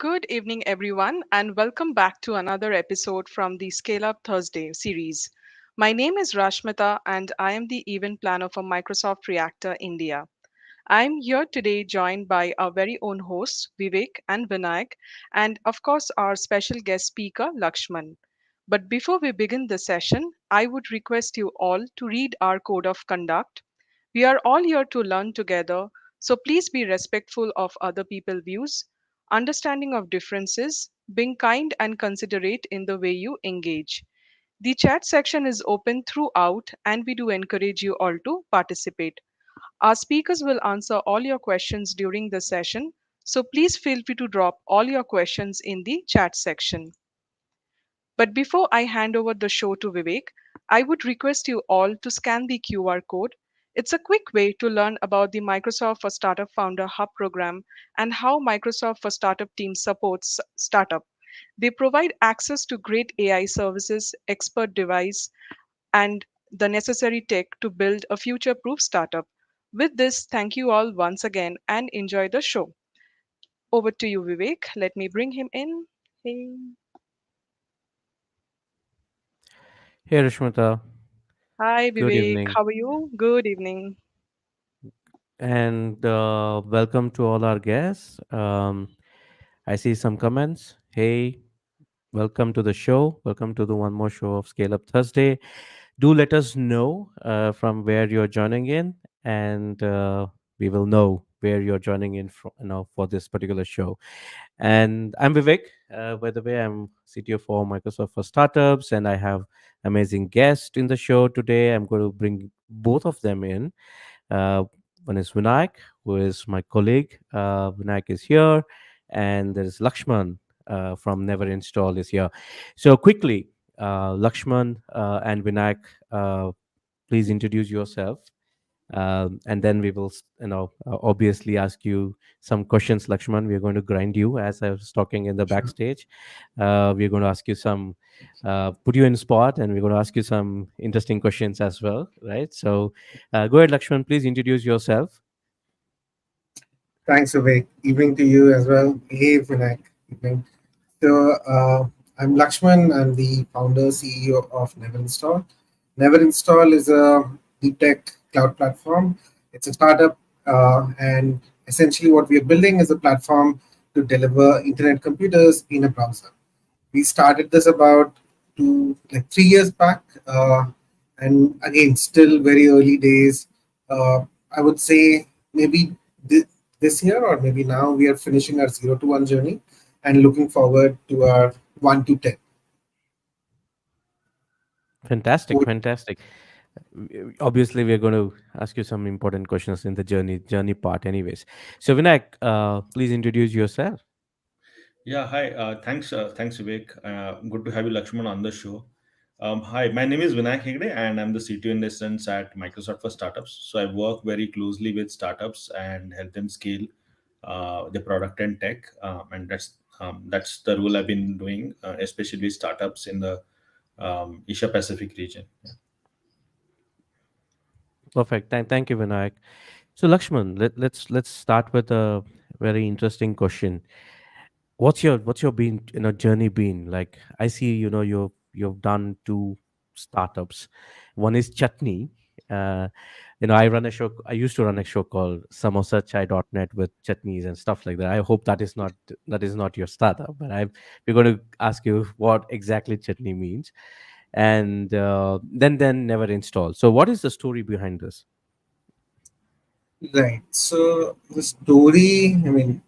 Good evening, everyone, and welcome back to another episode from the Scale Up Thursday series. My name is Rashmita, and I am the event planner for Microsoft Reactor India. I'm here today joined by our very own hosts, Vivek and Vinayak, and of course, our special guest speaker, Lakshman. But before we begin the session, I would request you all to read our code of conduct. We are all here to learn together, so please be respectful of other people's views, understanding of differences, being kind and considerate in the way you engage. The chat section is open throughout, and we do encourage you all to participate. Our speakers will answer all your questions during the session, so please feel free to drop all your questions in the chat section. But before I hand over the show to Vivek, I would request you all to scan the QR code. It's a quick way to learn about the Microsoft for Startup Founder Hub program and how Microsoft for Startup team supports startup. They provide access to great AI services, expert device, and the necessary tech to build a future-proof startup. With this, thank you all once again and enjoy the show. Over to you, Vivek. Let me bring him in. Hey. Hey Rishmita, Hi, good Vivek. evening, How are you? Good evening. and welcome to all our guests. I see some comments. Hey, welcome to the show. Welcome to the one more show of Scale Up Thursday. Do let us know from where you're joining in, and we will know where you're joining in from, for this particular show. And I'm Vivek. By the way, I'm CTO for Microsoft for Startups, and I have amazing guest in the show today. I'm going to bring both of them in. Uh, One is Vinayak, who is my colleague. Vinayak is here, and there is Lakshman from Neverinstall is here. So quickly, Lakshman and Vinayak, please introduce yourself, and then we will, obviously ask you some questions. Lakshman, we're going to grind you as I was talking in the Sure. backstage. We're going to ask you some, put you in spot, and we're going to ask you some interesting questions as well, right? So, go ahead, Lakshman. Please introduce yourself. Thanks, Vivek. Evening to you as well. Hey, Vinayak. Evening. I'm Lakshman. I'm the founder, CEO of Neverinstall. Neverinstall is a deep tech cloud platform. It's a startup, and essentially what we are building is a platform to deliver internet computers in a browser. We started this about 3 years back, and again, still very early days. I would say maybe this year or maybe now we are finishing our 0 to 1 journey and looking forward to our 1 to 10. Fantastic, fantastic. Obviously, we're going to ask you some important questions in the journey part, anyways. So, Vinayak, please introduce yourself. Yeah, hi. Thanks, Vivek. Good to have you, Lakshman, on the show. Hi, my name is Vinayak Hegde, and I'm the CTO in essence at Microsoft for Startups. So I work very closely with startups and help them scale the product and tech, and that's the role I've been doing, especially startups in the Asia Pacific region. Yeah. Perfect. Thank you, Vinayak. So Lakshman, let's start with a very interesting question. What's your been journey been like? I see you've done two startups. One is Chutney. Uh, I used to run a show called samosachai.net with chutneys and stuff like that. I hope that is not your startup, but we're going to ask you what exactly chutney means, and then never install. So what is the story behind this? Right. So the story, I mean,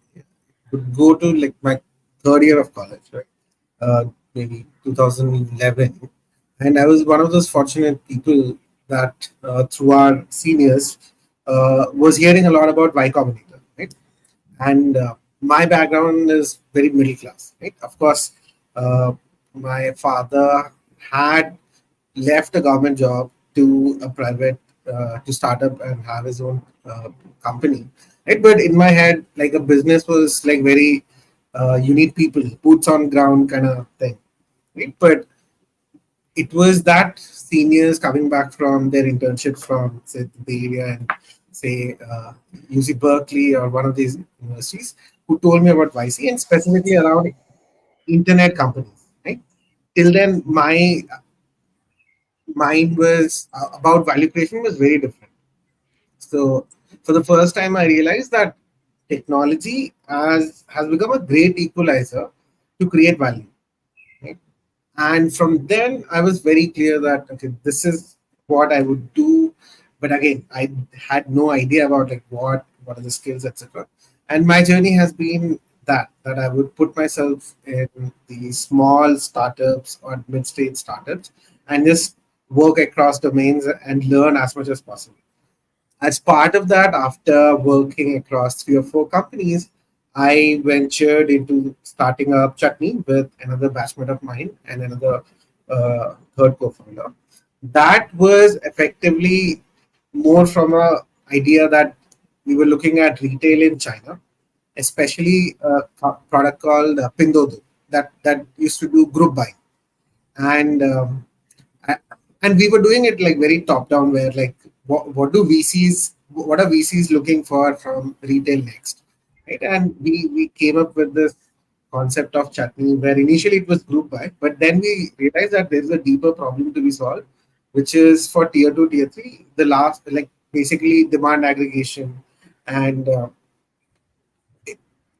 would go to like my third year of college, right? Maybe 2011. And I was one of those fortunate people that through our seniors was hearing a lot about Y Combinator, right? And my background is very middle class, right? Of course, uh, my father had left a government job to a private to start up and have his own company, right? But in my head, like a business was like very you need people, boots on ground kind of thing, right? But it was that seniors coming back from their internship from say the Bay Area and say UC Berkeley or one of these universities who told me about YC and specifically around internet companies. Right? Till then, my mind was about value creation was very different. So for the first time, I realized that technology has become a great equalizer to create value. Right? And from then I was very clear that okay, this is what I would do. But again, I had no idea about like what are the skills, etc. And my journey has been that I would put myself in the small startups or mid-stage startups and just work across domains and learn as much as possible. As part of that, after working across 3 or 4 companies, I ventured into starting up Chutney with another batchmate of mine and another third co-founder. That was effectively more from a idea that we were looking at retail in China, especially a product called Pindodo that used to do group buying. And a- and we were doing it like very top down where like what are VCs looking for from retail next, right? And we came up with this concept of chutney where initially it was group buy, but then we realized that there is a deeper problem to be solved, which is for tier 2 tier 3 the last like basically demand aggregation. And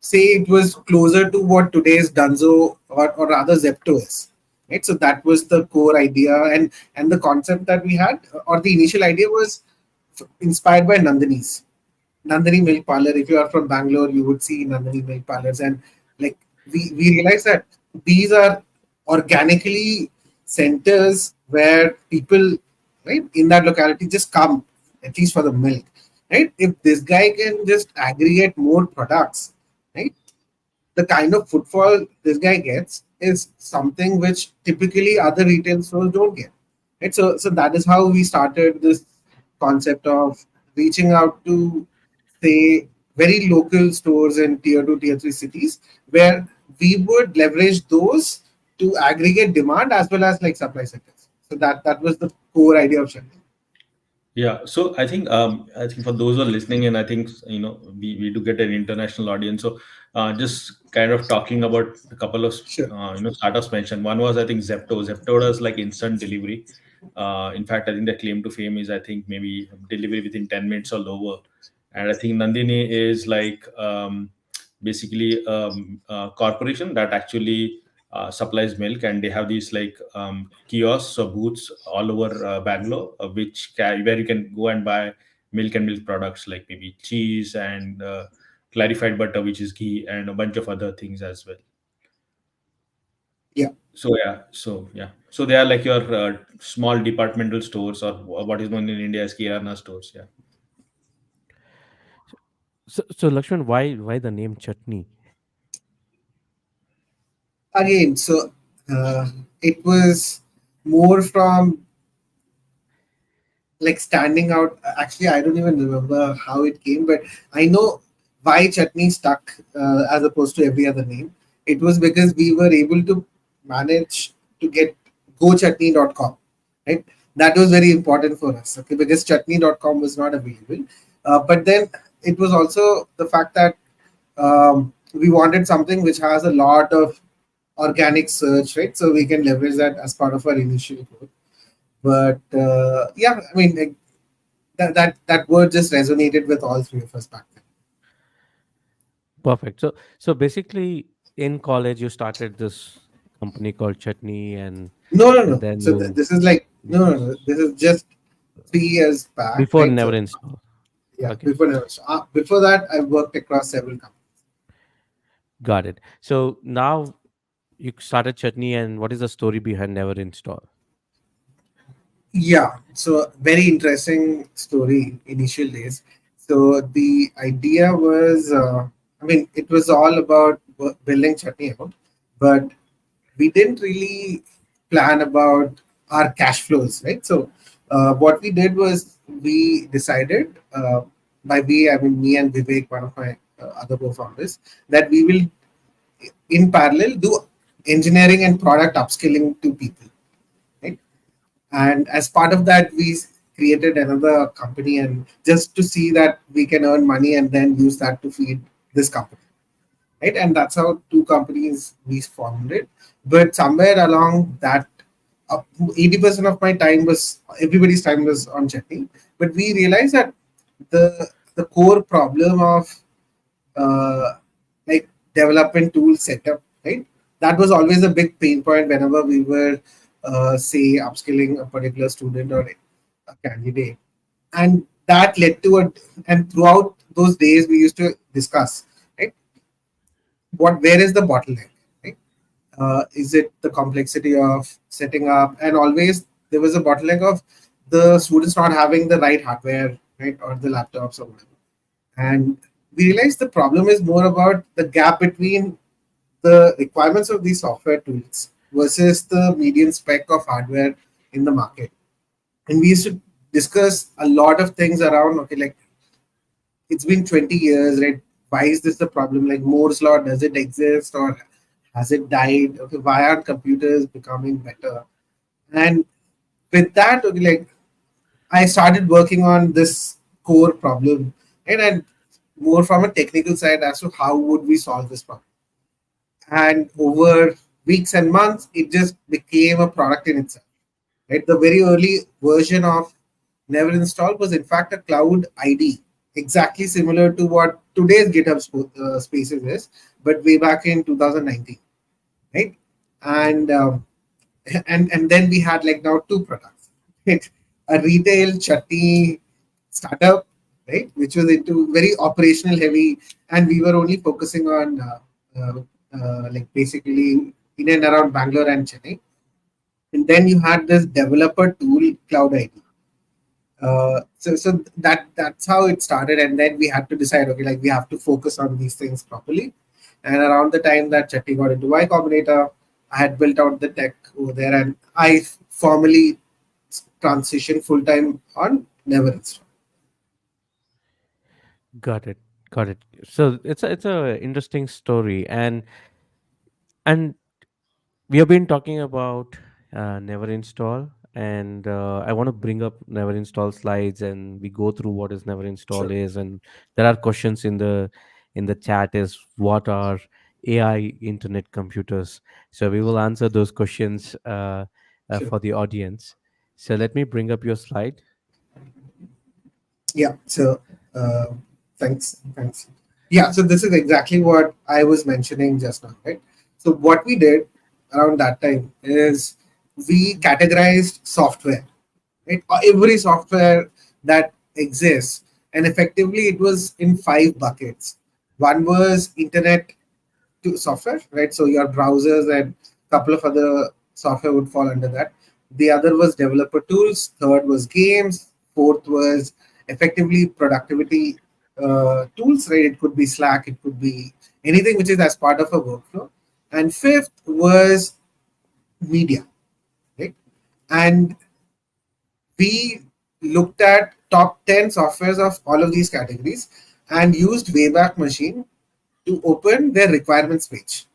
say it was closer to what today's Dunzo or rather Zepto is. Right? So that was the core idea and the concept that we had, or the initial idea was inspired by Nandini's. Nandini milk parlor. If you are from Bangalore, you would see Nandini milk parlors. And like we realized that these are organically centers where people right in that locality just come at least for the milk. Right? If this guy can just aggregate more products, right? The kind of footfall this guy gets is something which typically other retail stores don't get. Right? So that is how we started this concept of reaching out to say very local stores in tier 2 tier 3 cities where we would leverage those to aggregate demand as well as like supply sectors. So that was the core idea of Chennai. Yeah, so I think for those who are listening in, I think we do get an international audience. So just kind of talking about a couple of Sure. startups mentioned. One was I think Zepto. Zepto does like instant delivery. In fact, I think the claim to fame is I think maybe delivery within 10 minutes or lower. And I think Nandini is like basically a corporation that actually supplies milk, and they have these like kiosks or booths all over Bangalore, where you can go and buy milk and milk products like maybe cheese and clarified butter, which is ghee, and a bunch of other things as well. Yeah. So they are like your small departmental stores, or what is known in India as kirana stores. Yeah. So Lakshman, why the name chutney? Again, so it was more from like standing out. Actually, I don't even remember how it came, but I know why chutney stuck as opposed to every other name. It was because we were able to manage to get gochutney.com, right? That was very important for us, okay, because chutney.com was not available. But then it was also the fact that we wanted something which has a lot of organic search, right? So we can leverage that as part of our initial growth. But yeah, I mean, like, that word just resonated with all three of us back then. Perfect. So basically, in college, you started this company called Chutney, No, no, and no. then So this is like no, no, no. This is just 3 years back, before right? never So install. yeah, Okay, before that, I worked across several companies. got it. So now you started Chutney, and what is the story behind never install? Yeah, so very interesting story initial days. So the idea was, I mean, it was all about building Chutney out, but we didn't really plan about our cash flows, right? So what we did was we decided, by we, I mean me and Vivek, one of my other co-founders, that we will in parallel do engineering and product upskilling to people, right? And as part of that, we created another company and just to see that we can earn money and then use that to feed this company. right? And that's how two companies we formed it. But somewhere along that, 80% of my time was everybody's time was on chutney. But we realized that the core problem of uh, like development tool setup, right? That was always a big pain point whenever we were, say, upskilling a particular student or a candidate, and that led to a. And throughout those days, we used to discuss, right? Where is the bottleneck, right? Is it the complexity of setting up, and always there was a bottleneck of the students not having the right hardware, right, or the laptops or whatever. And we realized the problem is more about the gap between the requirements of these software tools versus the median spec of hardware in the market. And we used to discuss a lot of things around, okay, like it's been 20 years, right? Why is this the problem? Like Moore's law, does it exist or has it died? Okay, why aren't computers becoming better? And with that, okay, like I started working on this core problem, and more from a technical side as to how would we solve this problem. And over weeks and months, it just became a product in itself. Right, the very early version of Neverinstall was in fact a cloud ID, exactly similar to what today's GitHub Spaces is, but way back in 2019, right? And and then we had like now two products, right? A retail chutney startup, right, which was into very operational heavy, and we were only focusing on like basically in and around Bangalore and Chennai. And then you had this developer tool, Cloud ID. So that's how it started, and then we had to decide, okay, like we have to focus on these things properly. And around the time that Chetty got into Y Combinator, I had built out the tech over there, and I formally transitioned full time on Neverinstall. Got it. Got it. So it's a interesting story, and we have been talking about never install, and I want to bring up never install slides, and we go through what is never install Sure, is, and there are questions in the chat is what are AI internet computers. So we will answer those questions sure. for the audience. So let me bring up your slide. Yeah. So thanks. Yeah. So this is exactly what I was mentioning just now, right? So what we did around that time is we categorized software, right? Every software that exists, and effectively it was in five buckets. One was internet to software, right? So your browsers and a couple of other software would fall under that. The other was developer tools. Third was games. Fourth was effectively productivity tools, right? It could be Slack, it could be anything which is as part of a workflow. And fifth was media, right? And we looked at top 10 softwares of all of these categories and used Wayback Machine to open their requirements page,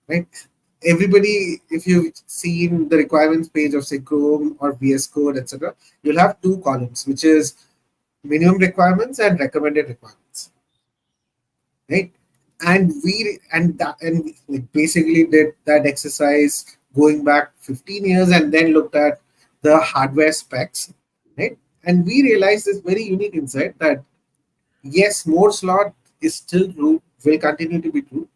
right? Everybody, if you've seen the requirements page of say Chrome or VS Code, etc., you'll have two columns, which is minimum requirements and recommended requirements, right? And like basically did that exercise going back 15 years and then looked at the hardware specs, right? And we realized this very unique insight that yes, Moore's law is still true, will continue to be true,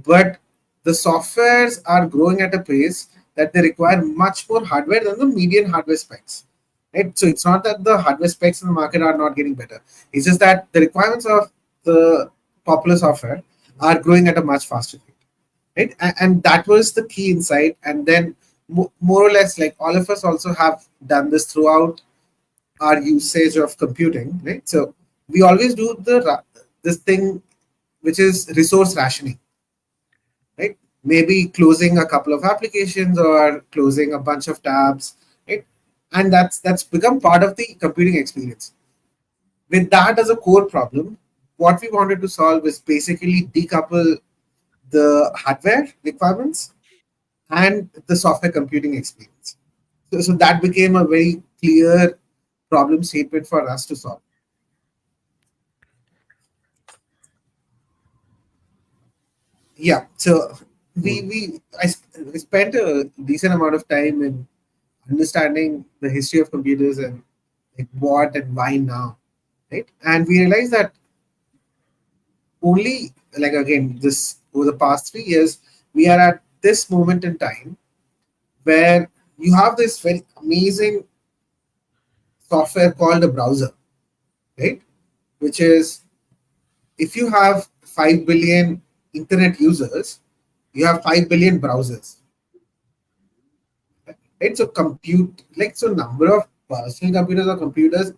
but the softwares are growing at a pace that they require much more hardware than the median hardware specs. Right? So it's not that the hardware specs in the market are not getting better. It's just that the requirements of the popular software are growing at a much faster rate. Right? And that was the key insight. And then more or less, like all of us also have done this throughout our usage of computing, right? So we always do this thing which is resource rationing, right? Maybe closing a couple of applications or closing a bunch of tabs, right? And that's become part of the computing experience. With that as a core problem, what we wanted to solve is basically decouple the hardware requirements and the software computing experience. So that became a very clear problem statement for us to solve. Yeah. So Mm. I spent a decent amount of time in understanding the history of computers and like what and why now, right? And we realized that only like again this over the past 3 years we are at this moment in time where you have this very amazing software called a browser, right? Which is if you have 5 billion internet users, you have 5 billion browsers, right? So compute like so number of personal computers or computers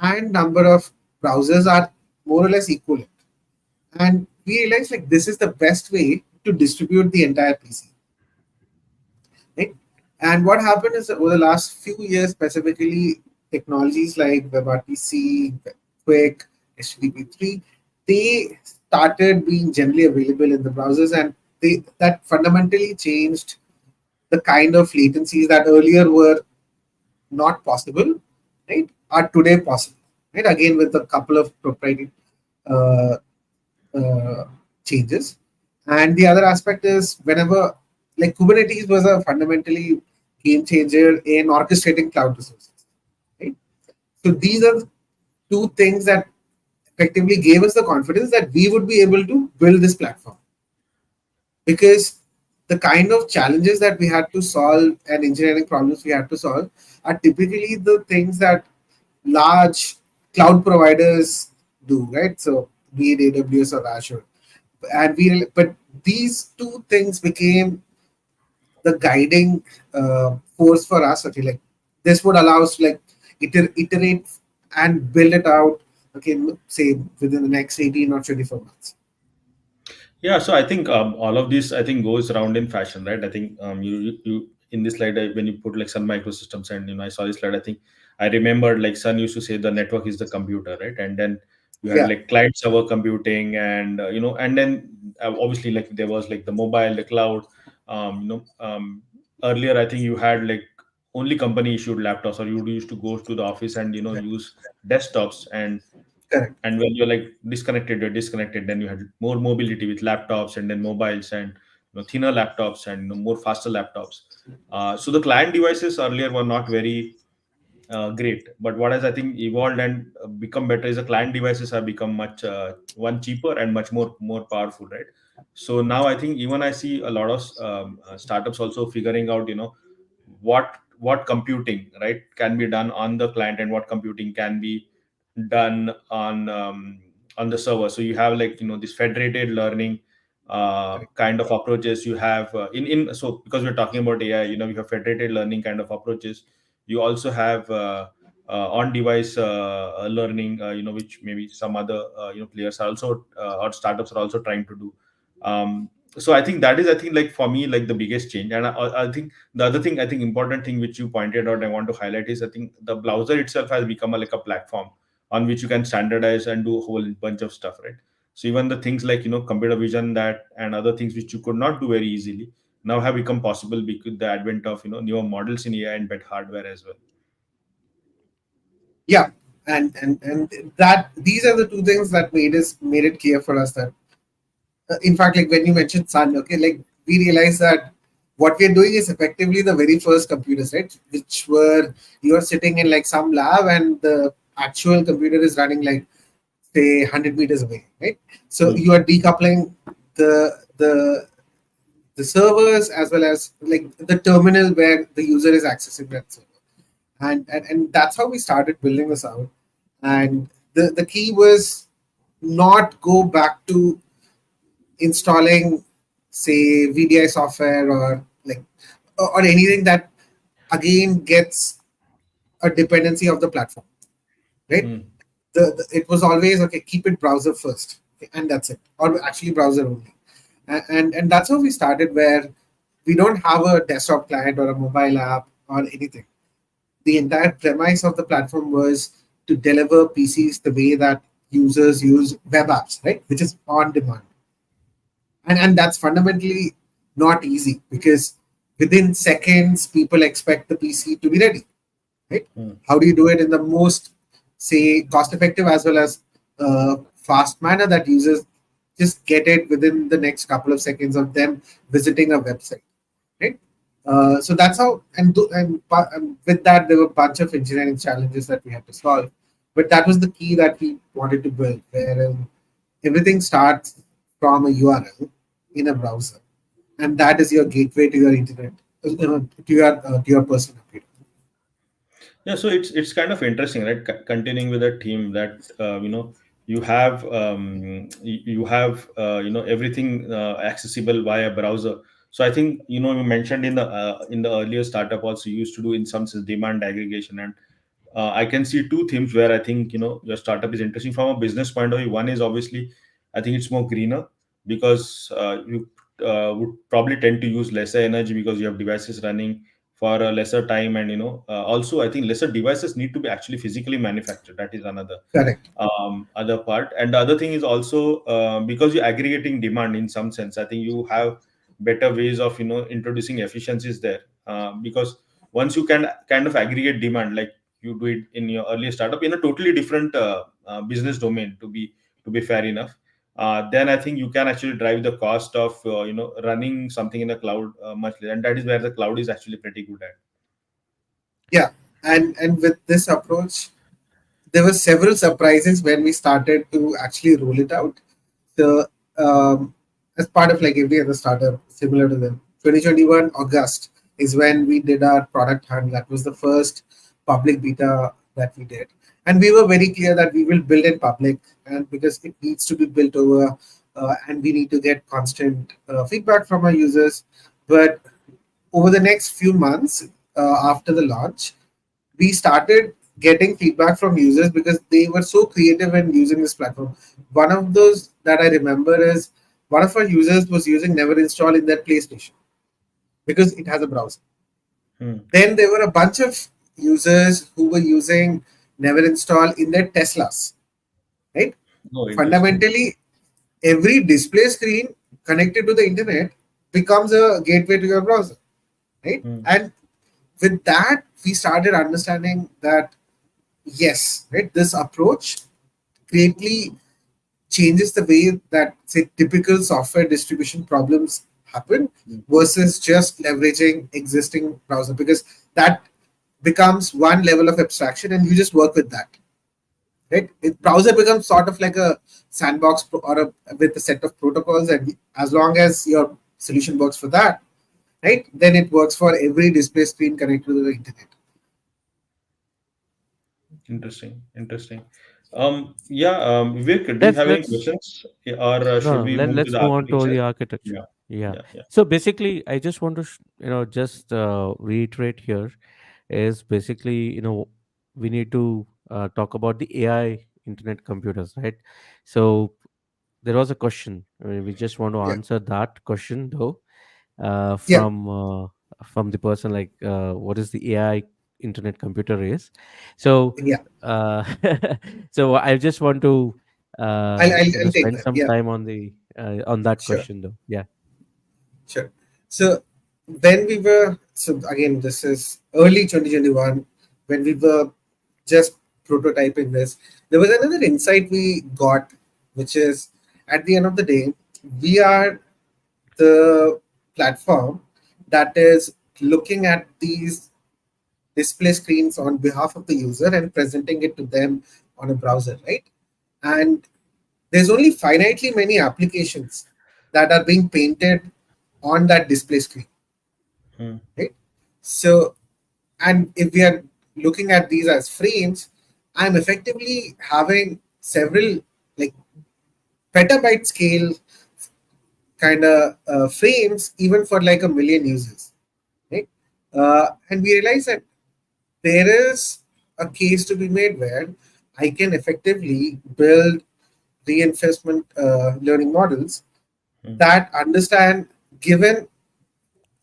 and number of browsers are more or less equal. And we realized like this is the best way to distribute the entire PC, right? And what happened is that over the last few years, specifically technologies like WebRTC, Quick, HTTP3, they started being generally available in the browsers, and they that fundamentally changed the kind of latencies that earlier were not possible, right, are today possible, right? Again, with a couple of proprietary uh, uh, changes. And the other aspect is whenever, like Kubernetes was a fundamentally game changer in orchestrating cloud resources, right? So these are the two things that effectively gave us the confidence that we would be able to build this platform because the kind of challenges that we had to solve and engineering problems we had to solve are typically the things that large cloud providers do, right? So be it AWS or Azure. And but these two things became the guiding force for us. Okay, like this would allow us to like iterate and build it out. Okay, say within the next 18 or 24 months. Yeah, so I think all of this I think goes around in fashion, right? I think you in this slide when you put like Sun Microsystems, and I saw this slide. I think I remembered like Sun used to say the network is the computer, right? And then you had Yeah, like client server computing, and and then obviously like there was like the mobile, the cloud. Earlier I think you had like only company issued laptops, or you used to go to the office and yeah, use desktops, correct, and when you're like you're disconnected, then you had more mobility with laptops and then mobiles, and thinner laptops and more faster laptops. So the client devices earlier were not very great, but what has I think evolved and become better is the client devices have become much one cheaper and much more powerful, right? So now I think even I see a lot of startups also figuring out what computing, right, can be done on the client, and what computing can be done on the server. So you have like this federated learning correct. kind of approaches you have in so because we're talking about AI, we have federated learning kind of approaches. You also have on device learning, which maybe some other players are also or startups are also trying to do. So I think that is, I think, like for me, like the biggest change. And I think the other thing, I think important thing which you pointed out I want to highlight is I think the browser itself has become like a platform on which you can standardize and do a whole bunch of stuff, right? So even the things like computer vision that and other things which you could not do very easily now have become possible because the advent of newer models in AI and bed hardware as well. Yeah, and that these are the two things that made it clear for us that in fact, like when you mentioned Sun, okay, like we realized that what we're doing is effectively the very first computers, right? Which were you're sitting in like some lab and the actual computer is running like say 100 meters away, right? So Hmm. you are decoupling the the the servers as well as like the terminal where the user is accessing that server. And that's how we started building this out. And the key was not go back to installing say VDI software or like or anything that again gets a dependency of the platform, right? Hmm. It was always okay, keep it browser first, okay, and that's it, or actually browser only. And that's how we started, where we don't have a desktop client or a mobile app or anything. The entire premise of the platform was to deliver PCs the way that users use web apps, right, which is on demand. And that's fundamentally not easy because within seconds people expect the PC to be ready, right? Hmm. How do you do it in the most say cost effective as well as fast manner that users just get it within the next couple of seconds of them visiting a website, right? So that's how, and with that, there were a bunch of engineering challenges that we had to solve. But that was the key that we wanted to build, wherein everything starts from a URL in a browser, and that is your gateway to your internet, to your personal computer. Yeah, so it's kind of interesting, right? Continuing with a theme that you have everything accessible via browser. So I think you mentioned in the earlier startup also you used to do in some sense demand aggregation, and I can see two themes where I think your startup is interesting from a business point of view. One is obviously I think it's more greener because you would probably tend to use lesser energy because you have devices running for a lesser time, and also I think lesser devices need to be actually physically manufactured. That is another Correct. other part. And the other thing is also because you're aggregating demand in some sense, I think you have better ways of introducing efficiencies there, because once you can kind of aggregate demand like you do it in your earlier startup in a totally different business domain, to be fair enough, then I think you can actually drive the cost of running something in the cloud much less, and that is where the cloud is actually pretty good at. Yeah, and with this approach, there were several surprises when we started to actually roll it out. So, as part of like every other startup, similar to them, 2021 August is when we did our product hunt. That was the first public beta that we did, and we were very clear that we will build in public, and because it needs to be built over, and we need to get constant feedback from our users. But over the next few months after the launch, we started getting feedback from users because they were so creative in using this platform. One of those that I remember is one of our users was using Neverinstall in their PlayStation because it has a browser. Hmm. Then there were a bunch of users who were using Neverinstall in their Teslas, right? Oh, interesting. Fundamentally, every display screen connected to the internet becomes a gateway to your browser, right? Hmm. And with that, we started understanding that yes, right, this approach greatly changes the way that say typical software distribution problems happen Hmm. versus just leveraging existing browser, because that becomes one level of abstraction and you just work with that, right? Browser becomes sort of like a sandbox with a set of protocols, and as long as your solution works for that, right, then it works for every display screen connected to the internet. Interesting. Interesting. Yeah. Vivek, do you let's have any let's questions, or should no, we let, move to let's the move on to architecture? the architecture. Yeah. Yeah. Yeah. Yeah. So basically, I just want to just reiterate here is basically, we need to talk about the AI internet computers, right? So there was a question. I mean, we just want to Yeah, answer that question though, yeah, from the person like, what is the AI internet computer is. So yeah. uh, so I just want to I'll take spend that. some Yeah, time on that sure. question though. Yeah. Sure. So when we were, so again, this is early 2021, when we were just prototyping this, there was another insight we got, which is at the end of the day, we are the platform that is looking at these display screens on behalf of the user and presenting it to them on a browser, right? And there's only finitely many applications that are being painted on that display screen, Hmm. right? So, and if we are looking at these as frames, I'm effectively having several like petabyte scale kind of frames, even for like a million users, right? And we realize that there is a case to be made where I can effectively build reinforcement learning models Hmm. that understand, given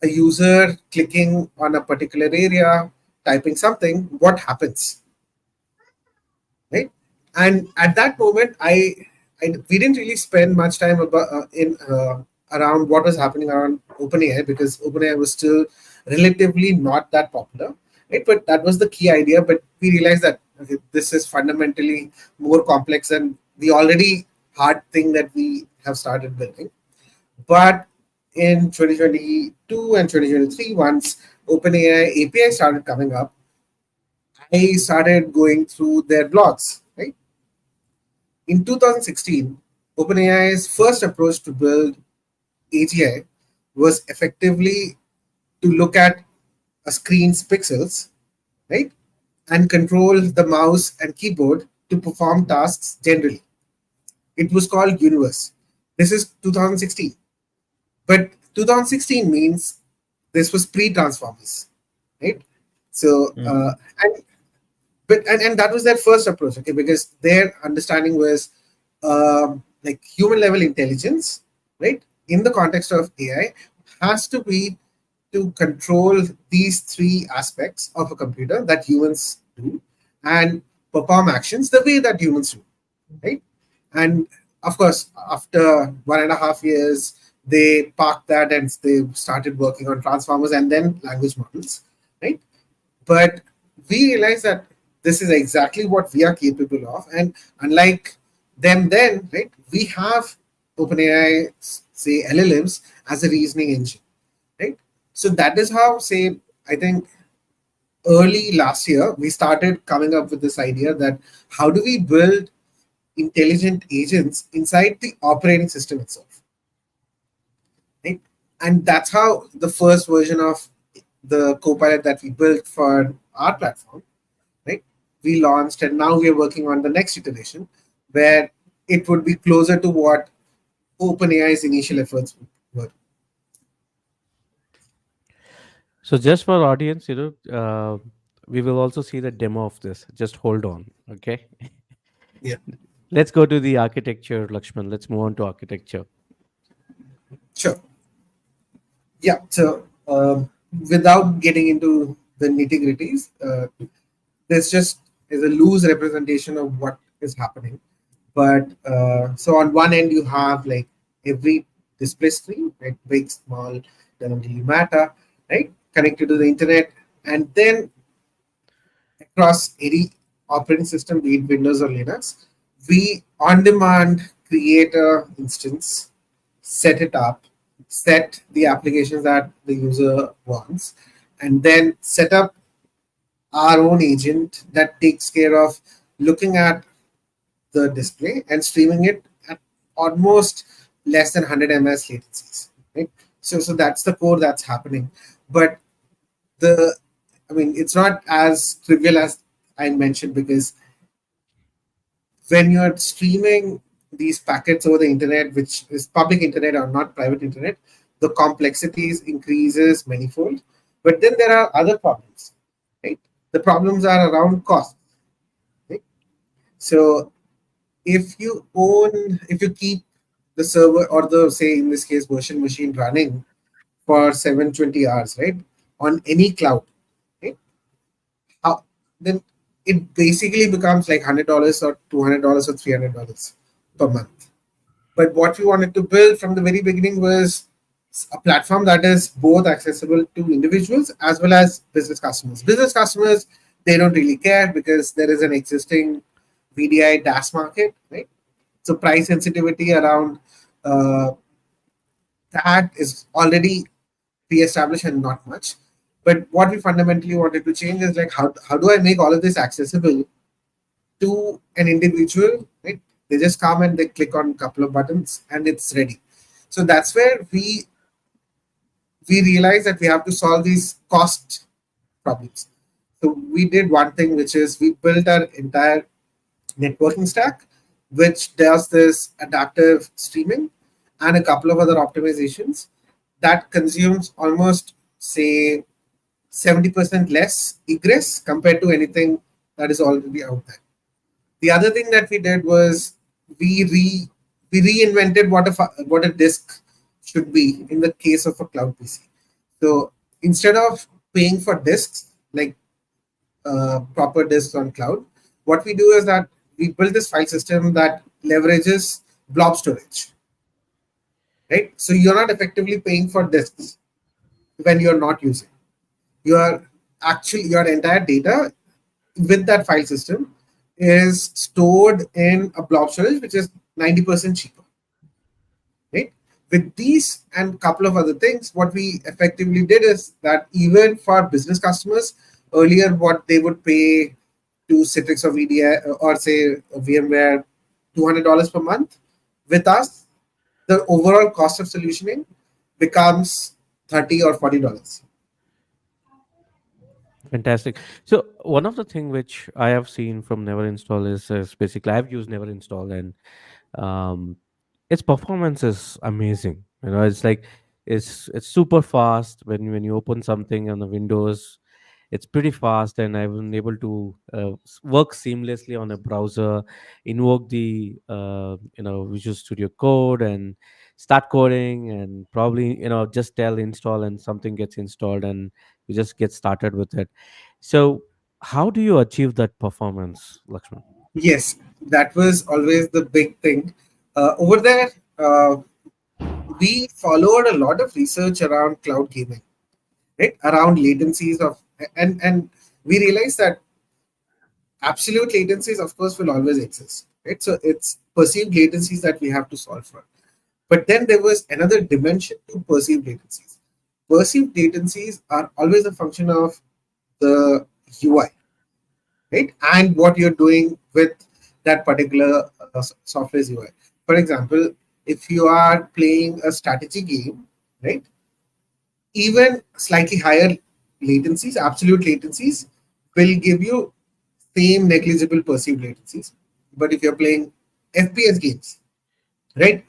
a user clicking on a particular area, typing something, what happens, right? And at that moment, I we didn't really spend much time about in around what was happening around OpenAI, because OpenAI was still relatively not that popular, right? But that was the key idea. But we realized that okay, this is fundamentally more complex, and we already hard thing that we have started building. But in 2022 and 2023, once OpenAI API started coming up, I started going through their blogs. Right in 2016, OpenAI's first approach to build AGI was effectively to look at a screen's pixels, right, and control the mouse and keyboard to perform tasks generally. It was called Universe. This is 2016. But 2016 means this was pre-Transformers, right? So, Mm. and and that was their first approach, okay, because their understanding was like human level intelligence, right, in the context of AI, has to be to control these three aspects of a computer that humans do and perform actions the way that humans do, right? And of course, after 1.5 years, they parked that and they started working on transformers and then language models, right? But we realized that this is exactly what we are capable of. And unlike them, then, right, we have OpenAI, say LLMs, as a reasoning engine, right? So that is how, say, I think early last year, we started coming up with this idea that how do we build intelligent agents inside the operating system itself, right? And that's how the first version of the Copilot that we built for our platform, right, we launched, and now we are working on the next iteration where it would be closer to what OpenAI's initial efforts were. So just for audience, we will also see the demo of this. Just hold on, okay? Yeah, Let's go to the architecture, Lakshman. Let's move on to architecture. sure. Yeah, so without getting into the nitty gritties, this just is a loose representation of what is happening. But so on one end, you have like every display screen, right? Big, small, doesn't really matter, right? Connected to the internet. And then across any operating system, be it Windows or Linux, we on demand create a instance, set it up, set the applications that the user wants, and then set up our own agent that takes care of looking at the display and streaming it at almost less than 100 ms latencies, right? So that's the core that's happening. But the I mean, it's not as trivial as I mentioned, because when you're streaming these packets over the internet, which is public internet or not private internet, the complexities increases manifold. But then there are other problems, right? The problems are around cost, right? So if you keep the server, or the, say in this case, virtual machine running for 720 hours, right, on any cloud, right, how, then it basically becomes like $100 or $200 or $300 per month. But what we wanted to build from the very beginning was a platform that is both accessible to individuals as well as business customers. Business customers, they don't really care because there is an existing VDI DaaS market, right? So price sensitivity around uh, that is already pre-established and not much. But what we fundamentally wanted to change is like how do I make all of this accessible to an individual, right? They just come and they click on a couple of buttons and it's ready. So that's where we realized that we have to solve these cost problems. So we did one thing, which is we built our entire networking stack, which does this adaptive streaming and a couple of other optimizations that consumes almost, say, 70% less egress compared to anything that is already out there. The other thing that we did was we re we reinvented what a disk should be in the case of a cloud PC. So instead of paying for disks like proper disks on cloud, what we do is that we build this file system that leverages blob storage, right? So you're not effectively paying for disks when you're not using. You are actually, your entire data with that file system is stored in a blob storage, which is 90% cheaper, right? With these and couple of other things, what we effectively did is that even for business customers, earlier what they would pay to Citrix or VDI or say VMware $200 per month, with us, the overall cost of solutioning becomes $30 or $40. Fantastic. So one of the thing which I have seen from Neverinstall is basically I've used Neverinstall, and um, its performance is amazing. It's like it's super fast when you open something on the Windows. It's pretty fast, and I've been able to work seamlessly on a browser, invoke the Visual Studio Code, and start coding, and probably just tell install, and something gets installed, and you just get started with it. So, how do you achieve that performance, Lakshman? Yes, that was always the big thing. Over there, we followed a lot of research around cloud gaming, right? Around latencies of and we realized that absolute latencies, of course, will always exist, right? So it's perceived latencies that we have to solve for. But then there was another dimension to perceived latencies. Perceived latencies are always a function of the UI, right? And what you're doing with that particular software's UI. For example, if you are playing a strategy game, right? Even slightly higher latencies, absolute latencies, will give you same negligible perceived latencies. But if you're playing FPS games, right,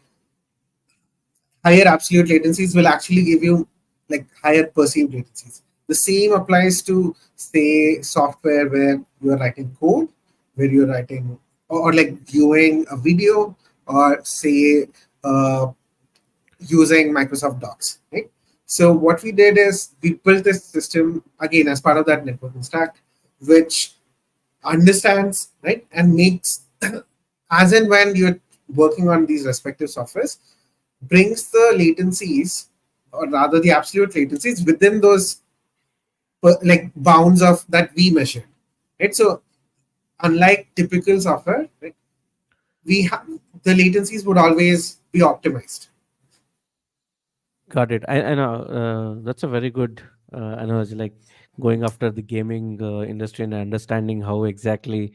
higher absolute latencies will actually give you like higher perceived latencies. The same applies to say software where you are writing code, where you're writing or like viewing a video, or say uh, using Microsoft Docs, right? So what we did is we built this system again as part of that networking stack, which understands, right, and makes as and when you're working on these respective softwares, brings the latencies, or rather the absolute latencies, within those like bounds of that we measure, right? So unlike typical software, right, we have the latencies would always be optimized. Got it. I know that's a very good analogy, like going after the gaming industry and understanding how exactly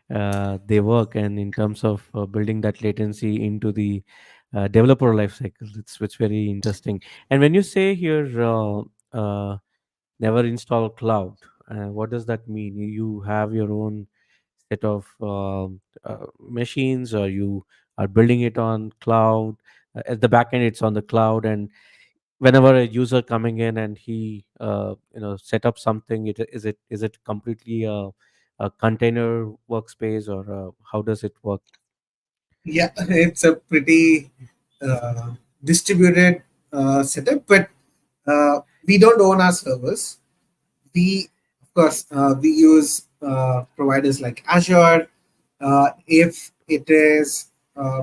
they work, and in terms of building that latency into the developer life cycle. It's very interesting. And when you say here, never install cloud, what does that mean? You have your own set of machines, or you are building it on cloud. At the back end, it's on the cloud, and whenever a user coming in and he set up something, is it completely a container workspace, or how does it work? Yeah, it's a pretty distributed setup, but we don't own our servers. We, of course, we use providers like Azure. If it is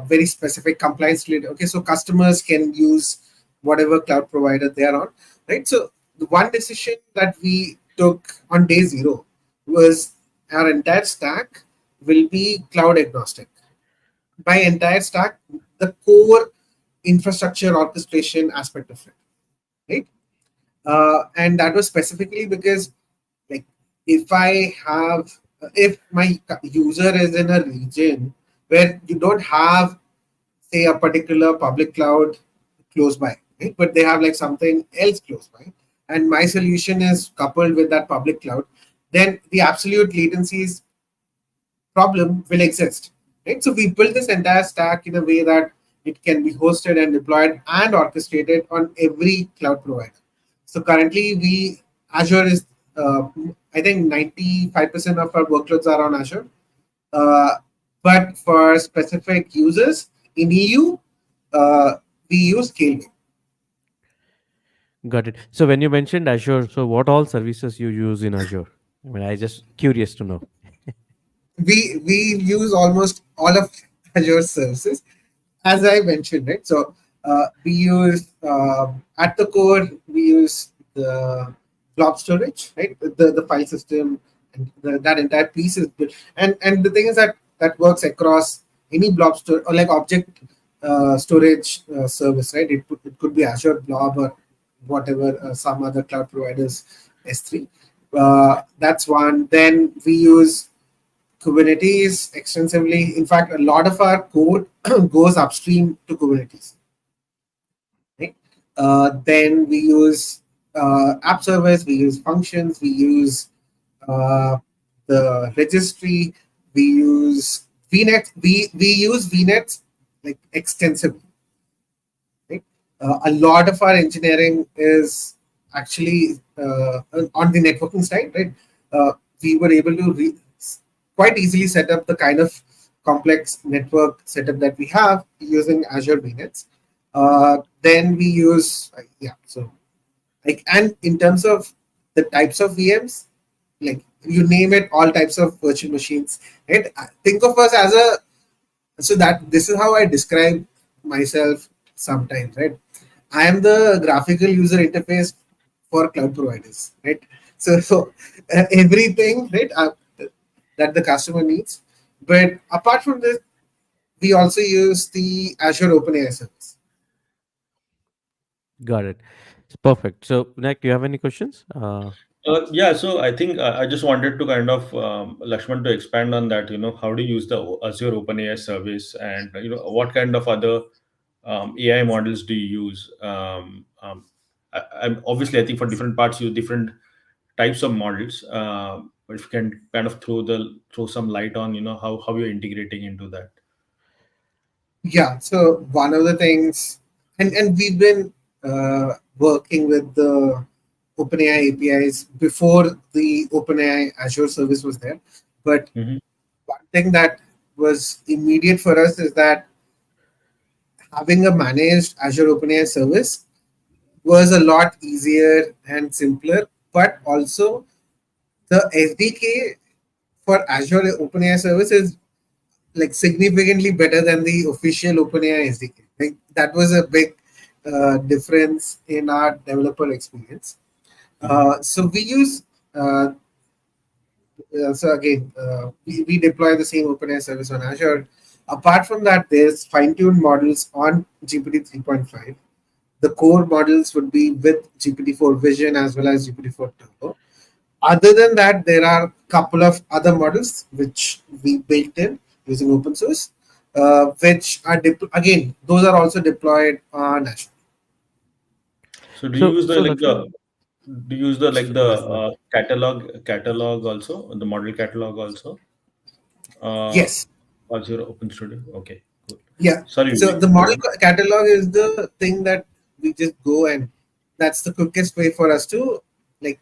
very specific compliance related, okay, so customers can use whatever cloud provider they are on, right? So the one decision that we took on day zero was our entire stack will be cloud agnostic. By entire stack, the core infrastructure orchestration aspect of it, right? And that was specifically because, like, if I have, if my user is in a region where you don't have, say, a particular public cloud close by, right? But they have like something else close by, and my solution is coupled with that public cloud, then the absolute latencies problem will exist, right? So we built this entire stack in a way that it can be hosted and deployed and orchestrated on every cloud provider. So currently, we Azure is I think 95% of our workloads are on Azure. Uh, but for specific users in EU, we use Scaleway. Got it. So when you mentioned Azure, so what all services you use in Azure? I mean, I just curious to know. We use almost all of Azure services, as I mentioned, right? So we use at the core we use the blob storage, right? The file system and that entire piece is built. And the thing is that that works across any blob store or like object storage service, right? It could be Azure Blob or whatever some other cloud providers S3. That's one. Then we use Kubernetes extensively. In fact, a lot of our code goes upstream to Kubernetes. Right? Then we use app servers, we use functions, we use uh, the registry, we use VNet, we use VNets like extensively. Right? A lot of our engineering is actually on the networking side, right? We were able to quite easily set up the kind of complex network setup that we have using Azure VNets. Then we use, yeah, so like, and in terms of the types of VMs, like you name it, all types of virtual machines, right? Think of us as a, so that this is how I describe myself sometimes, right? I am the graphical user interface for cloud providers, right? So everything, right, that the customer needs. But apart from this, we also use the Azure OpenAI service. Got it. It's perfect. So, Vinayak, do you have any questions? Yeah, so I think I just wanted to kind of Lakshman to expand on that. How do you use the Azure OpenAI service, and what kind of other AI models do you use? I'm obviously, I think for different parts you use different types of models. But if you can kind of throw some light on how you're integrating into that. Yeah, so one of the things, and we've been working with the OpenAI APIs before the OpenAI Azure service was there. But Hmm. one thing that was immediate for us is that having a managed Azure OpenAI service was a lot easier and simpler, but also the SDK for Azure OpenAI service is like significantly better than the official OpenAI SDK. Like that was a big difference in our developer experience. Hmm. So we use so again, we deploy the same OpenAI service on Azure. Apart from that, there's fine-tuned models on GPT 3.5. The core models would be with GPT-4 Vision as well as GPT-4 Turbo. Other than that, there are a couple of other models which we built in using open source, which are again, those are also deployed on Azure. So do you So, use the so like the Lakshman, do you use the like the sorry, go ahead. catalog also, the model catalog also? Uh, Yes, Azure Open Studio. Okay, cool. yeah. Sorry, So Vivek, the go model on. catalog is the thing that we just go, and that's the quickest way for us to like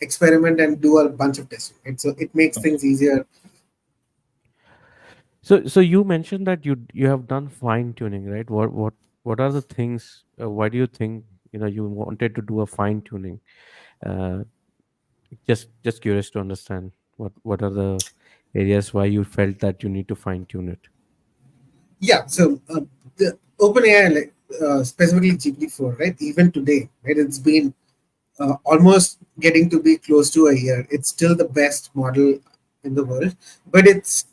experiment and do a bunch of testing. Right? So it makes Okay. things easier. So you mentioned that you have done fine tuning, right? What are the things? Why do you think you wanted to do a fine tuning? Uh, just curious to understand what are the areas why you felt that you need to fine tune it. Yeah. So the OpenAI, like specifically GPT-4, right? Even today, right? It's been almost getting to be close to a year. It's still the best model in the world, but it's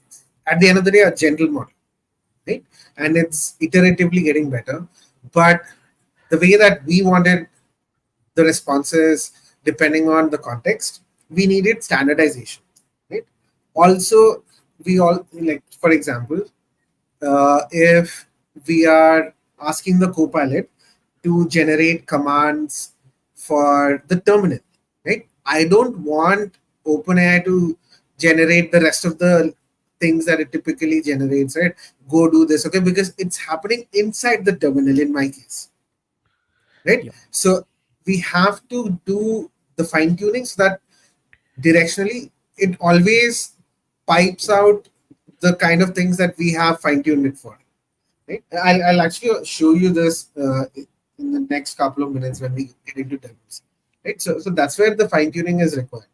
at the end of the day a gentle model, right? And it's iteratively getting better. But the way that we wanted the responses, depending on the context, we needed standardization, right? Also, we all like, for example, if we are asking the copilot to generate commands for the terminal, right? I don't want OpenAI to generate the rest of the things that it typically generates, right? Go do this, okay? Because it's happening inside the terminal in my case, right? Yeah. So we have to do the fine tuning so that directionally it always pipes out the kind of things that we have fine tuned it for. Right? I'll actually show you this in the next couple of minutes when we get into demos. Right? So that's where the fine tuning is required.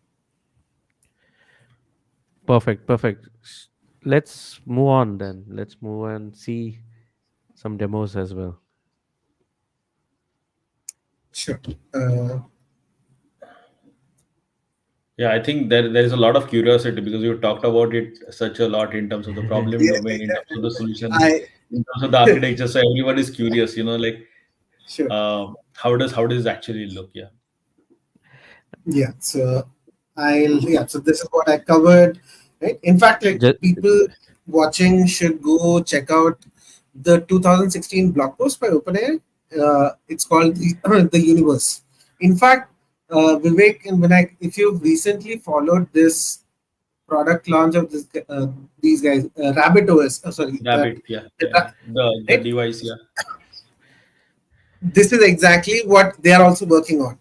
Perfect, perfect. Let's move on then. Let's move and see some demos as well. Sure. Uh, Yeah, I think there is a lot of curiosity because you talked about it such a lot in terms of the problem Yeah, domain, in terms of the solutions, I in terms of the architecture. So everyone is curious, like sure. how does it actually look? Yeah, Yeah. So so this is what I covered. Right. In fact, like Just, people watching should go check out the 2016 blog post by OpenAI. It's called the Universe. In fact, Vivek and Vinayak, if you've recently followed this product launch of these guys, Rabbit OS, sorry, Rabbit. Yeah, the yeah, the right? device. Yeah, This is exactly what they are also working on,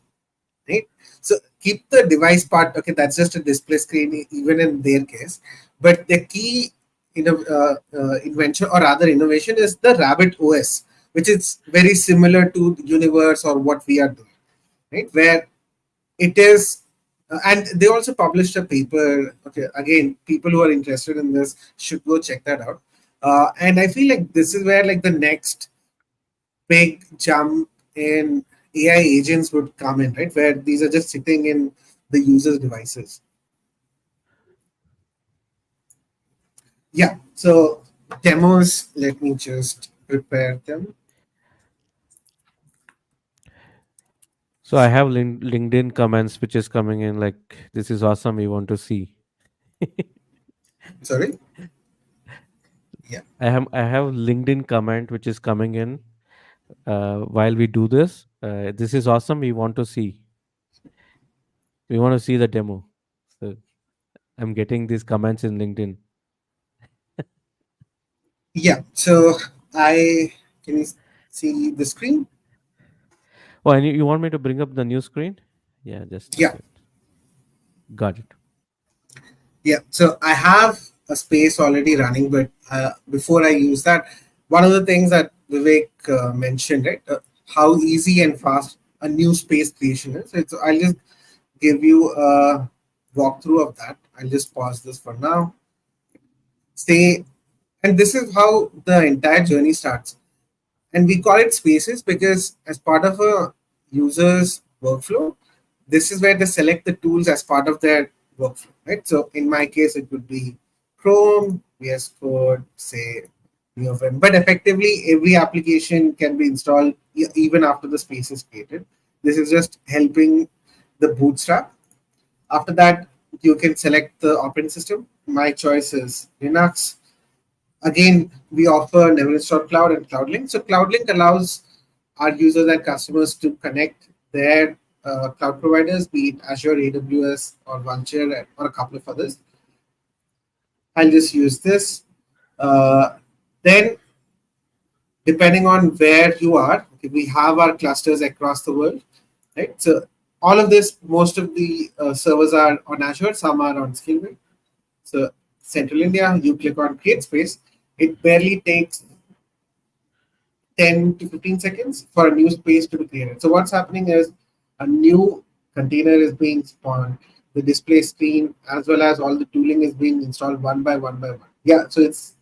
right? So keep the device part. Okay, that's just a display screen, even in their case. But the key invention or rather innovation is the Rabbit OS, which is very similar to Universe or what we are doing, right? Where it is, and they also published a paper. Okay, again, people who are interested in this should go check that out. And I feel like this is where like the next big jump in AI agents would come in, right? Where these are just sitting in the user's devices. Yeah. So demos, let me just prepare them. so I have LinkedIn comments which is coming in like, this is awesome. We want to see. Sorry. Yeah. I have LinkedIn comment which is coming in while we do this. This is awesome. We want to see. We want to see the demo. So I'm getting these comments in LinkedIn. Yeah. So I can you see the screen? Oh, and you want me to bring up the new screen? Yeah, just a Yeah. second. Got it. Yeah, so I have a space already running, but before I use that, one of the things that Vivek mentioned, right, how easy and fast a new space creation is. So I'll just give you a walkthrough of that. I'll just pause this for now. Say, and this is how the entire journey starts. And we call it spaces because as part of a user's workflow, this is where they select the tools as part of their workflow, right? So in my case, it would be Chrome, VS Code, say NeoVim. But effectively, every application can be installed even after the space is created. This is just helping the bootstrap. After that, you can select the operating system. My choice is Linux. Again, we offer Neverinstall Cloud and CloudLink. So CloudLink allows our users and customers to connect their cloud providers, be it Azure, AWS, or OneShare, or a couple of others. I'll just use this. Then, depending on where you are, okay, we have our clusters across the world, right? So all of this, most of the servers are on Azure, some are on Scaleway. So Central India, you click on Create Space. It barely takes 10 to 15 seconds for a new space to be created. So what's happening is a new container is being spawned, the display screen as well as all the tooling is being installed one by one by one. Yeah, so it's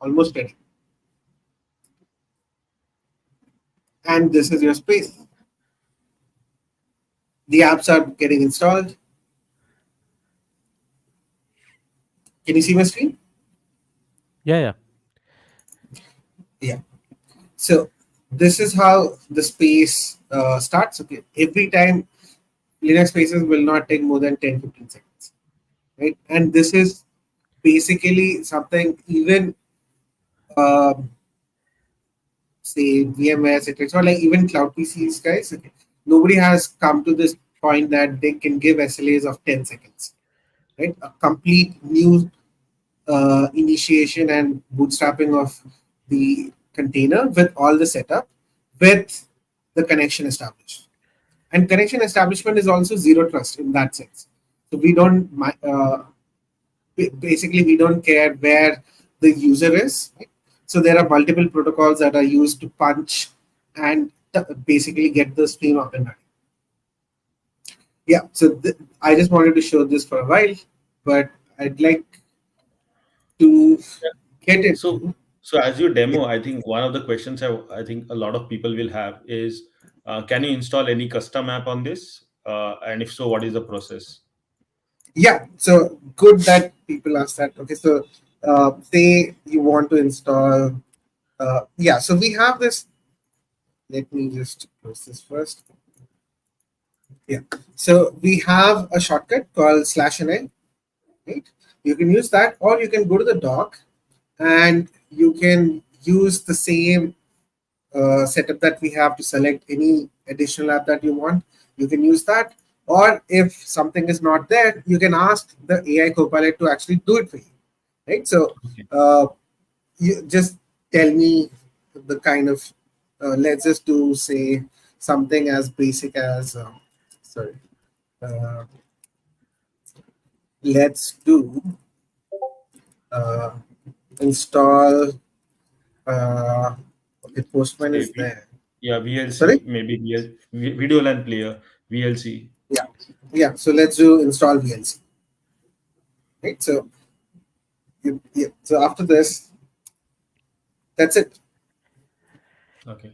almost ready. And this is your space. The apps are getting installed. Can you see my screen? Yeah, yeah. Yeah. So this is how the space starts. Okay. Every time Linux spaces will not take more than 10-15 seconds. Right. And this is basically something even um, say VMware, etc. It's not like even cloud PCs, guys. Okay. Nobody has come to this point that they can give SLAs of 10 seconds, right? A complete new initiation and bootstrapping of the container with all the setup, with the connection established. And connection establishment is also zero trust in that sense. So we don't basically we don't care where the user is. Right? So there are multiple protocols that are used to punch and basically get the stream up and running. Yeah, so I just wanted to show this for a while, but I'd like to yeah. get it. So so as you demo, I think one of the questions I think a lot of people will have is, can you install any custom app on this? And if so, what is the process? Yeah, so good that people ask that. Okay, so say you want to install. Yeah, so we have this. Let me just close this first. Yeah, so we have a shortcut called /NI, right? You can use that, or you can go to the dock and you can use the same setup that we have to select any additional app that you want. You can use that, or if something is not there, you can ask the AI Copilot to actually do it for you, right? So Okay. uh, you just tell me the kind of let's just do say something as basic as sorry, uh, let's do uh, install. Okay, Postman Say is there. yeah, Sorry. VLC, maybe video LAN player, VLC. Yeah, yeah. So let's do install VLC. Right. So yeah. So after this, that's it. Okay.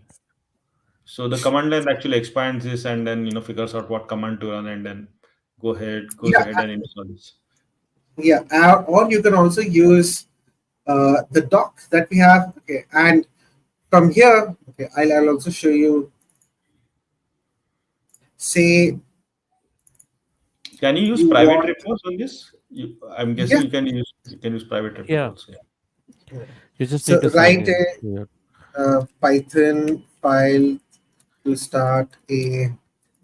So the command line actually expands this and then figures out what command to run and then goes Yeah, ahead and installs. yeah. Or you can also use the doc that we have. Okay, and from here, okay, I'll also show you. Say Can you use you private want. repos on this? I'm guessing Yeah. you can use private repos Yeah, also. Yeah. you just So need to sign write in here. a Python file to start a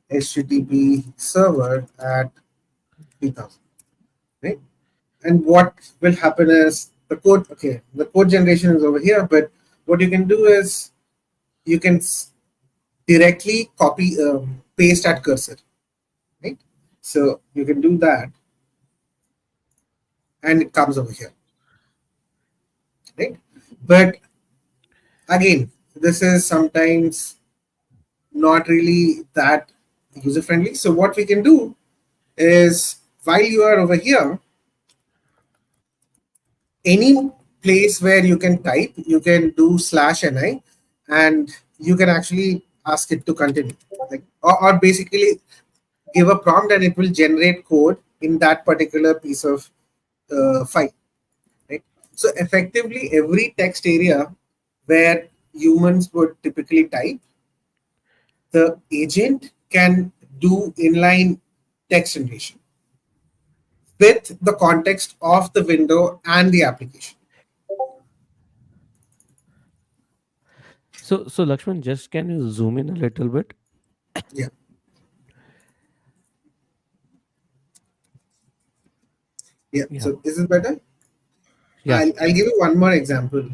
HTTP server at 3000. Right. And what will happen is the code. Okay, the code generation is over here, but what you can do is you can directly copy paste at cursor, right? So you can do that and it comes over here, right? But again, this is sometimes not really that user friendly. So what we can do is while you are over here, any place where you can type, you can do /NI and you can actually ask it to continue, like or basically give a prompt and it will generate code in that particular piece of file, right? So effectively, every text area where humans would typically type, the agent can do inline text generation with the context of the window and the application. So Lakshman, just can you zoom in a little bit? Yeah, yeah. Yeah, So is it better? yeah. I'll give you one more example.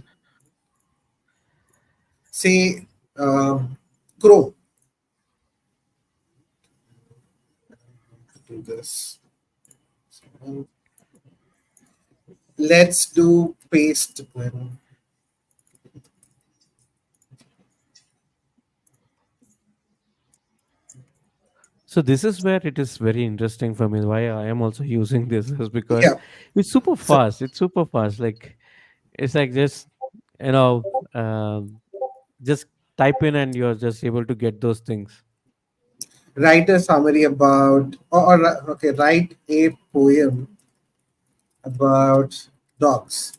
Say Chrome. Do this. Let's do paste. So this is where it is very interesting for me. Why I am also using this is because Yeah. it's super So fast. It's super fast. Like it's like just you know, just type in and you're just able to get those things. write a summary about, okay, write a poem about dogs,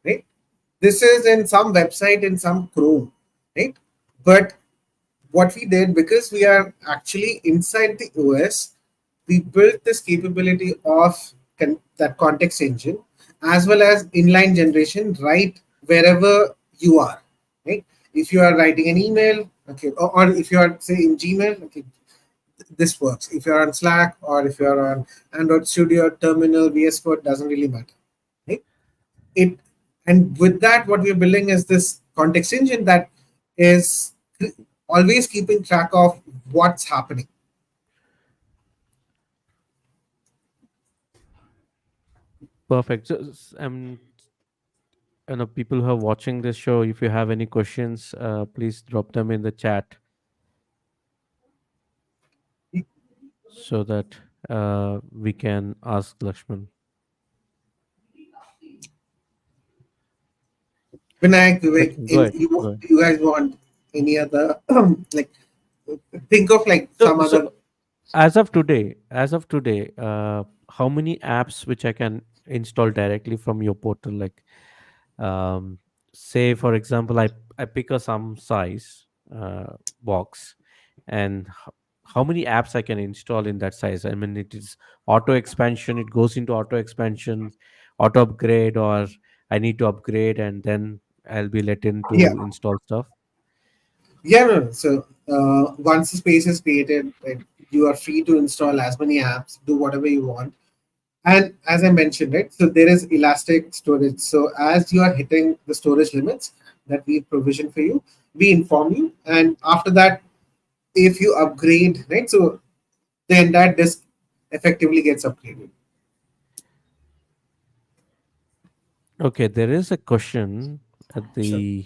right? This is in some website in some Chrome, right? But what we did, because we are actually inside the OS, we built this capability of that context engine as well as inline generation right wherever you are, right? If you are writing an email, okay, or if you are say in Gmail, okay, this works. If you're on Slack or if you're on Android Studio, Terminal, VS Code, doesn't really matter, right? It and with that, what we're building is this context engine that is always keeping track of what's happening. Perfect. So people who are watching this show, if you have any questions, please drop them in the chat so that we can ask Lakshman. Vinayak, Vivek, Lakshman, go ahead. Go ahead. you guys want any other like think of like So some so other. as of today, how many apps which I can install directly from your portal? Like, um, say for example, I pick a some size box, and how many apps I can install in that size? I mean, it is auto expansion. It goes into auto expansion, auto upgrade, or I need to upgrade and then I'll be let in Yeah, to install stuff. yeah. No, no. So once the space is created, right, you are free to install as many apps, do whatever you want. And as I mentioned, right, so there is elastic storage. So as you are hitting the storage limits that we provision for you, we inform you. And after that, if you upgrade, right, so the entire disk effectively gets upgraded. Okay, there is a question at Sure. the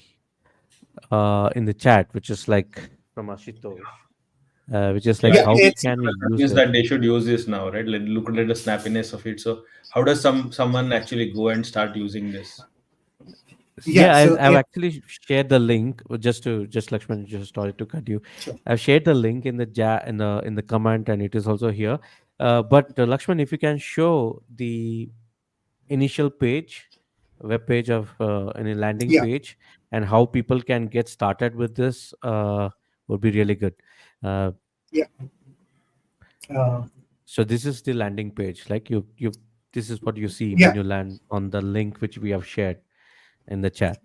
in the chat, which is like from Ashutosh, which is like Yeah, Yeah, how it's can we the use thing is it? that they should use this now, right? Like, look at the snappiness of it. So how does someone actually go and start using this? yeah. Yeah, So I've it actually shared the link. Just Lakshman, just sorry to cut you. sure. I've shared the link in the in the comment, and it is also here. But Lakshman, if you can show the initial page, web page of any landing Yeah, page, and how people can get started with this, would be really good. Uh, yeah, uh, so this is the landing page. Like you, this is what you see when yeah. you land on the link which we have shared in the chat.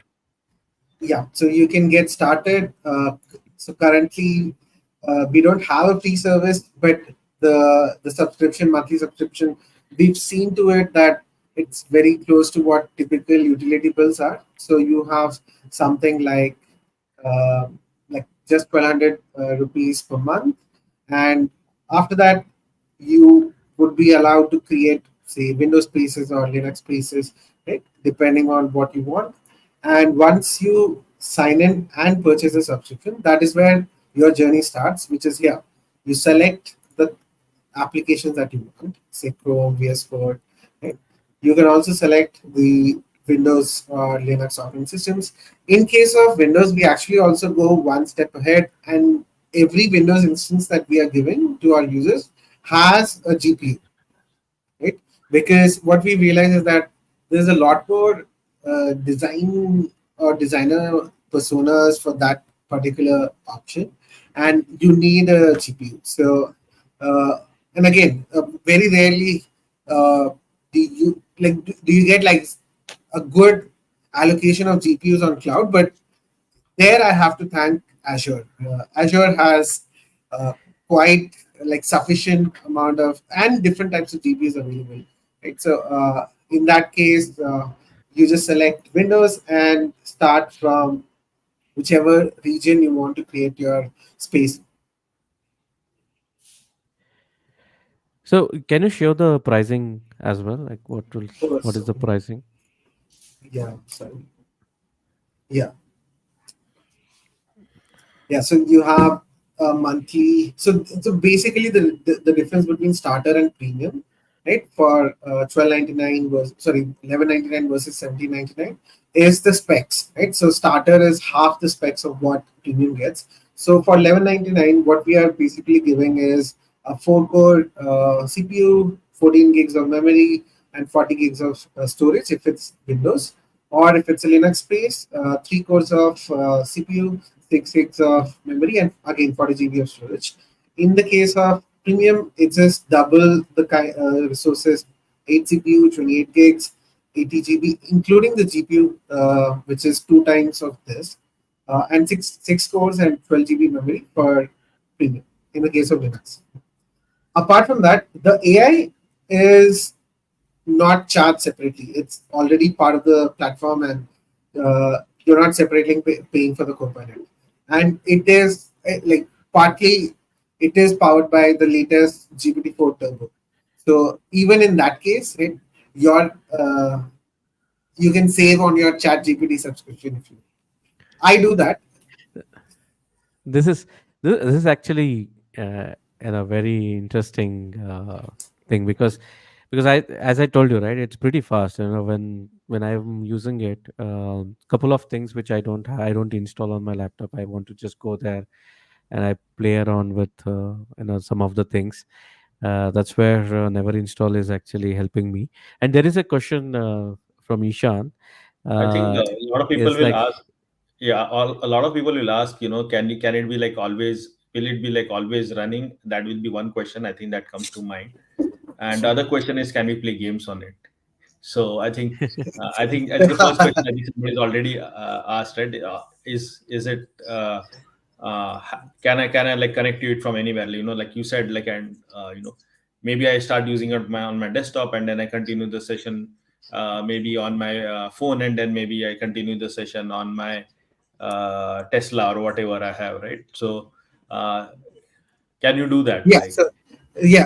Yeah, so you can get started. So currently, we don't have a free service, but the subscription, monthly subscription, we've seen to it that it's very close to what typical utility bills are. So you have something uh, like just 1,200 rupees per month, and after that, you would be allowed to create, say, Windows spaces or Linux spaces, right? Depending on what you want. And once you sign in and purchase a subscription, that is where your journey starts, which is here. You select the applications that you want, say Chrome, VS Code. Right? You can also select the Windows or Linux operating systems. In case of Windows, we actually also go one step ahead, and every Windows instance that we are giving to our users has a GPU, right? Because what we realize is that there's a lot more design or designer personas for that particular option, and you need a GPU. So, and again, very rarely do you get like a good allocation of GPUs on cloud, but there I have to thank Azure. Azure has uh, quite like sufficient amount of and different types of GPUs available. Right. So in that case, you just select Windows and start from whichever region you want to create your space. So can you show the pricing as well? Like what is So the pricing? yeah, sorry. Yeah. Yeah, so you have a monthly. So basically, the difference between starter and premium, right? For 12.99 was sorry 11.99 versus 17.99 is the specs, right? So starter is half the specs of what premium gets. So for 11.99, what we are basically giving is a 4-core CPU, 14 gigs of memory, and 40 gigs of storage if it's Windows, or if it's a Linux space, 3 cores of CPU, 6 gigs of memory, and again 40 GB of storage. In the case of premium, it's just double the resources: 8 CPU, 28 gigs, 80 GB, including the GPU, which is 2 times of this, and six cores and 12 GB memory for premium. In the case of Linux, apart from that, the AI is not charged separately. It's already part of the platform, and you're not separately paying for the component. And it is like partly it is powered by the latest GPT-4 Turbo. So even in that case, right, your you can save on your Chat GPT subscription if you. I do that. This is this is actually a very interesting thing, because I, as I told you, right, it's pretty fast. You know, when I'm using it, couple of things which I don't install on my laptop. I want to just go there and I play around with some of the things. That's where Neverinstall is actually helping me. And there is a question from Ishan. I think Uh, a lot of people is will like, ask. Yeah, a lot of people will ask. Can it be like always? Will it be like always running? That will be one question. I think that comes to mind. And the other question is, can we play games on it? So I think the first question I think somebody has already asked, right? Is it can I like connect to it from anywhere? Like you said, like, and maybe I start using it on my desktop, and then I continue the session maybe on my phone, and then maybe I continue the session on my Tesla or whatever I have, right? So uh, can you do that? Yeah. Like,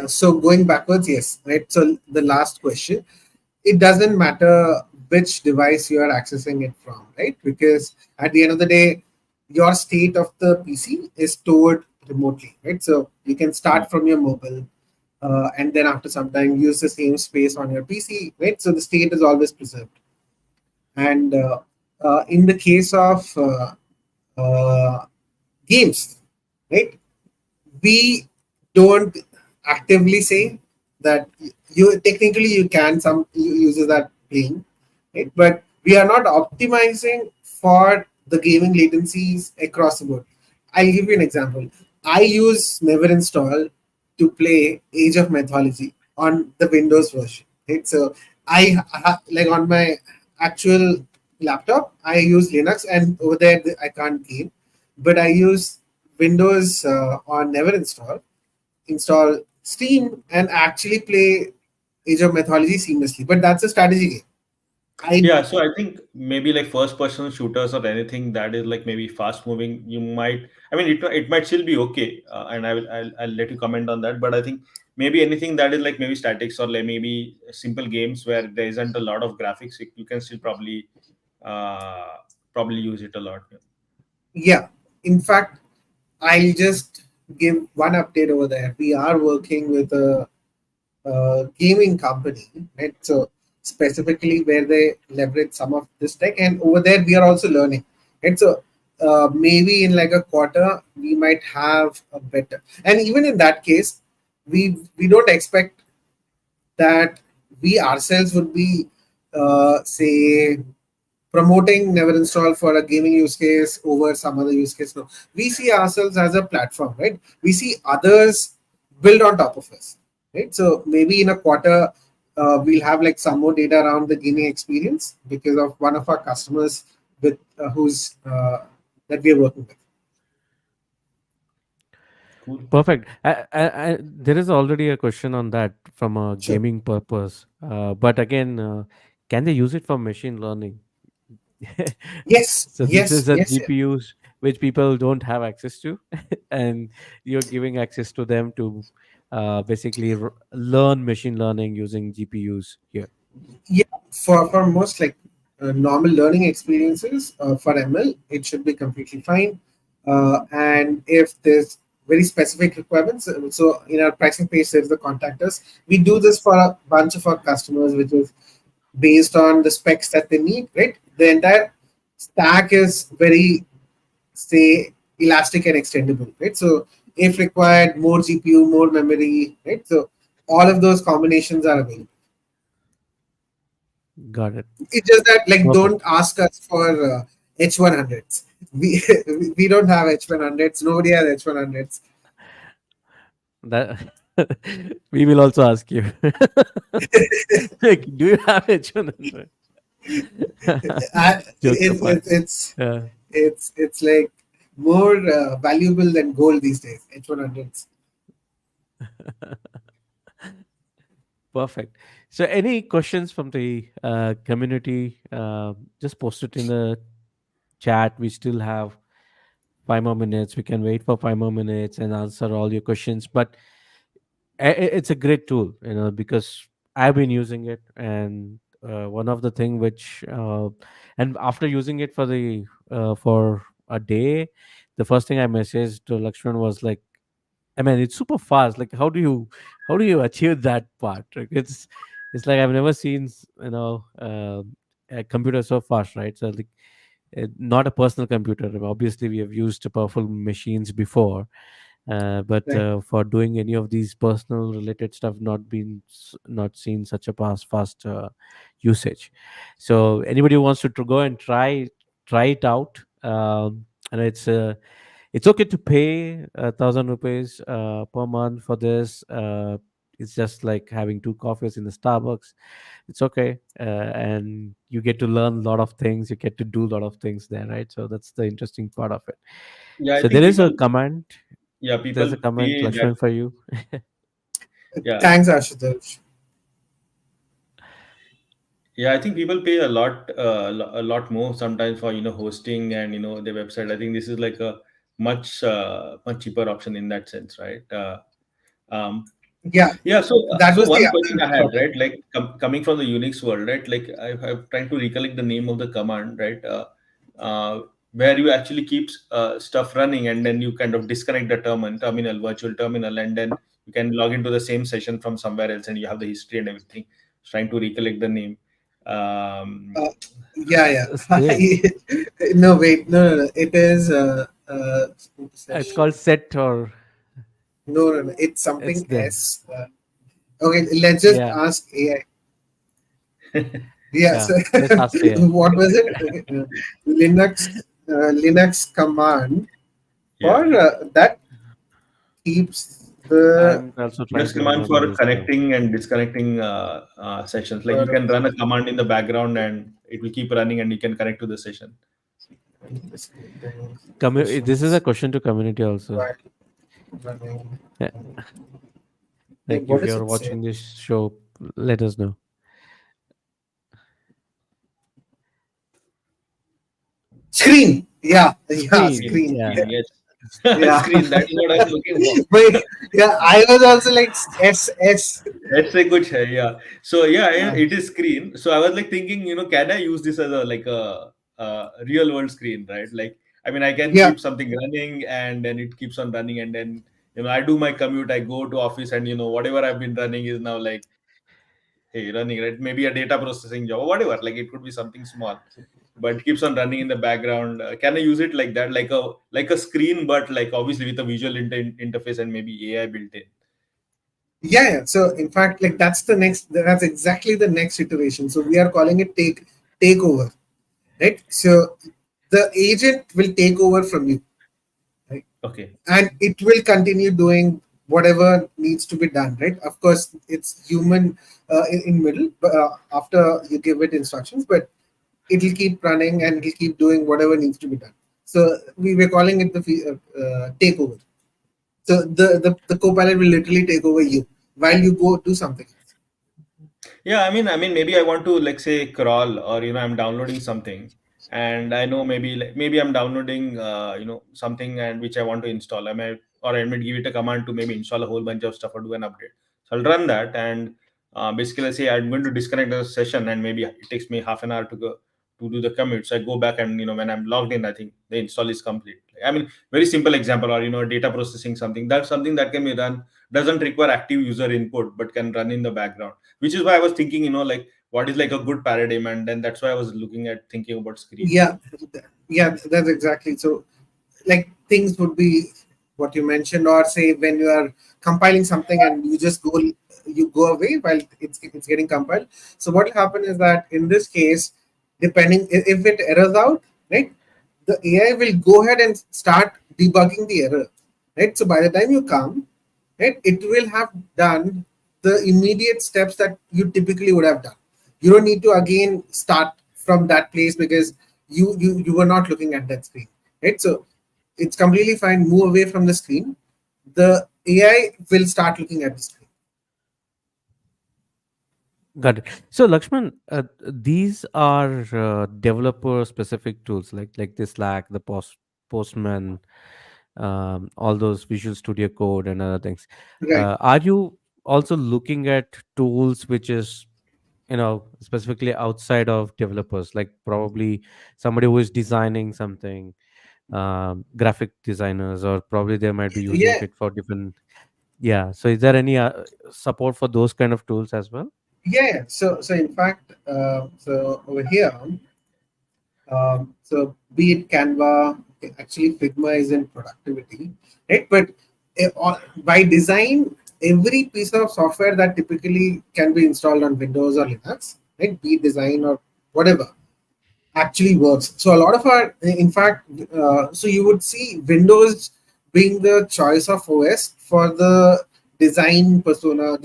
So going backwards, yes, right. So the last question, it doesn't matter which device you are accessing it from, right? Because at the end of the day, your state of the PC is stored remotely, right? So you can yeah, start from your mobile, and then after some time use the same space on your PC, right? So the state is always preserved. And in the case of uh, games, right? We don't actively say that you technically you can some users are playing it, but we are not optimizing for the gaming latencies across the board. I'll give you an example. I use Neverinstall to play Age of Mythology on the Windows version, right? So like on my actual laptop I use Linux, and over there I can't game, but I use Windows on install Steam, and actually play Age of Mythology seamlessly. But that's a strategy game. I yeah. So I think maybe like first person shooters or anything that is like maybe fast moving, you might. I mean, it might still be okay, and I'll let you comment on that. But I think maybe anything that is like maybe statics or like maybe simple games where there isn't a lot of graphics, you can still uh, probably use it a lot. Yeah. Yeah, in fact, I'll just give one update over there. We are working with a gaming company, right? So specifically where they leverage some of this tech, and over there we are also learning, right? So maybe in like a quarter we might have a better, and even in that case, we don't expect that we ourselves would be say promoting Neverinstall for a gaming use case over some other use case. No, we see ourselves as a platform, right? We see others build on top of us, right? So maybe in a quarter, we'll have like some more data around the gaming experience because of one of our customers with who's that we are working with. Cool. perfect. There is already a question on that from a Sure. gaming purpose. But again, can they use it for machine learning? Yes, So this yes, is a yes, yes. GPUs which people don't have access to, and you're giving access to them to basically learn machine learning using GPUs here. Yeah, for most like normal learning experiences for ML, it should be completely fine. And if there's very specific requirements, so in our pricing page there's the contact us. We do this for a bunch of our customers, which is based on the specs that they need. Right, the entire stack is very, say, elastic and extendable. Right, so if required, more GPU, more memory. Right, so all of those combinations are available. Got it. It's just that, like, Perfect. don't ask us for H100s. We we don't have H100s. Nobody has H100s. That we will also ask you. Like, do you have H100? Jokes It, apart. Uh, it's like more valuable than gold these days. H100s. Perfect. So, any questions from the community? Just post it in the chat. We still have 5 more minutes. We can wait for 5 more minutes and answer all your questions. But it's a great tool, because I've been using it, and one of the thing which, and after using it for a day, the first thing I messaged to Lakshman was like, I mean, it's super fast. Like, how do you achieve that part? Like, it's like I've never seen a computer so fast, right? So like, not a personal computer. Obviously, we have used powerful machines before, But Right. for doing any of these personal related stuff, not seen such a fast usage. So anybody who wants to go and try it out, and it's okay to pay 1,000 rupees per month for this. It's just like having two coffees in the Starbucks. It's okay, and you get to learn a lot of things. You get to do a lot of things there, right? So that's the interesting part of it. Yeah, I So think there is people. a command. Yeah, There's people a comment, pay that. Lakshman, for you. Yeah, Thanks, Ashutosh. yeah. I think people pay a lot, a lot more sometimes for hosting and their website. I think this is like a much cheaper option in that sense, right? Um, Yeah, Yeah, that so was the one question other I had, topic. right? Like coming from the Unix world, right? Like I'm trying to recollect the name of the command, right? Where you actually keep stuff running, and then you kind of disconnect the terminal, virtual terminal, and then you can log into the same session from somewhere else, and you have the history and everything. Trying to recollect the name. Um, Uh, yeah, yeah. Same. No, wait, no. It is It's called session. set or No. It's it's something there. S. Okay, let's just Yeah, ask AI. Yeah. yeah. So, Let's ask AI. what was it? Okay, Linux command for yeah, that keeps the I'm also trying Linux to command remember for this name. connecting and disconnecting sessions. Like you for can run a command in the background, and it will keep running, and you can connect to the session. This is a sessions question to community also. while running. Yeah, Hey, like what if does you're it say? watching this show, let us know. Screen. Yeah, yeah, Screen. Screen, screen. Yeah. Yeah, screen, yes. yeah. Screen, that is what I was looking for. Wait, yeah, I was also like S. That's a good share, yeah. So yeah, Yeah, it is screen. So I was like thinking, can I use this as a real world screen, right? Like, I mean, I can yeah, keep something running, and then it keeps on running, and then I do my commute, I go to office, and whatever I've been running is now like, hey, running, right? Maybe a data processing job or whatever. Like it could be something small, but it keeps on running in the background. Can I use it like that, like a screen, but like obviously with a visual interface and maybe AI built in? yeah. So in fact, like that's the next. That's exactly the next iteration. So we are calling it takeover, right? So the agent will take over from you, right? Okay. And it will continue doing whatever needs to be done, right? Of course it's human in middle, but after you give it instructions, but it'll keep running and it'll keep doing whatever needs to be done. So we were calling it the takeover. So the copilot will literally take over you while you go do something else. Yeah, I mean, maybe I want to like say crawl, or I'm downloading something, and I know maybe I'm downloading something and which I want to install. I might give it a command to maybe install a whole bunch of stuff or do an update. So I'll run that, and basically let's say I'm going to disconnect the session, and maybe it takes me half an hour to do the commute. So I go back, and when I'm logged in, I think the install is complete. I mean, very simple example, or data processing something. That's something that can be done, doesn't require active user input, but can run in the background, which is why I was thinking, like what is like a good paradigm, and then that's why I was looking at thinking about screen. Yeah, yeah, that's exactly. So like things would be what you mentioned, or say when you are compiling something and you go away while it's getting compiled. So what will happen is that in this case, depending if it errors out, right, the AI will go ahead and start debugging the error, right? So by the time you come, right, it will have done the immediate steps that you typically would have done. You don't need to again start from that place because you were not looking at that screen, right? So it's completely fine. Move away from the screen. The AI will start looking at the screen. Got it. So Lakshman, these are developer specific tools like the Slack, the Postman, all those Visual Studio Code and other things. Right. Are you also looking at tools which is specifically outside of developers, like probably somebody who is designing something, graphic designers, or probably they might be using Yeah. it for different. Yeah. So is there any support for those kind of tools as well? Yeah. So in fact, so over here, so be it Canva, actually Figma is in productivity, right? But by design, every piece of software that typically can be installed on Windows or Linux, right, be it design or whatever, actually works. So a lot of our, in fact, so you would see Windows being the choice of OS for the designer persona,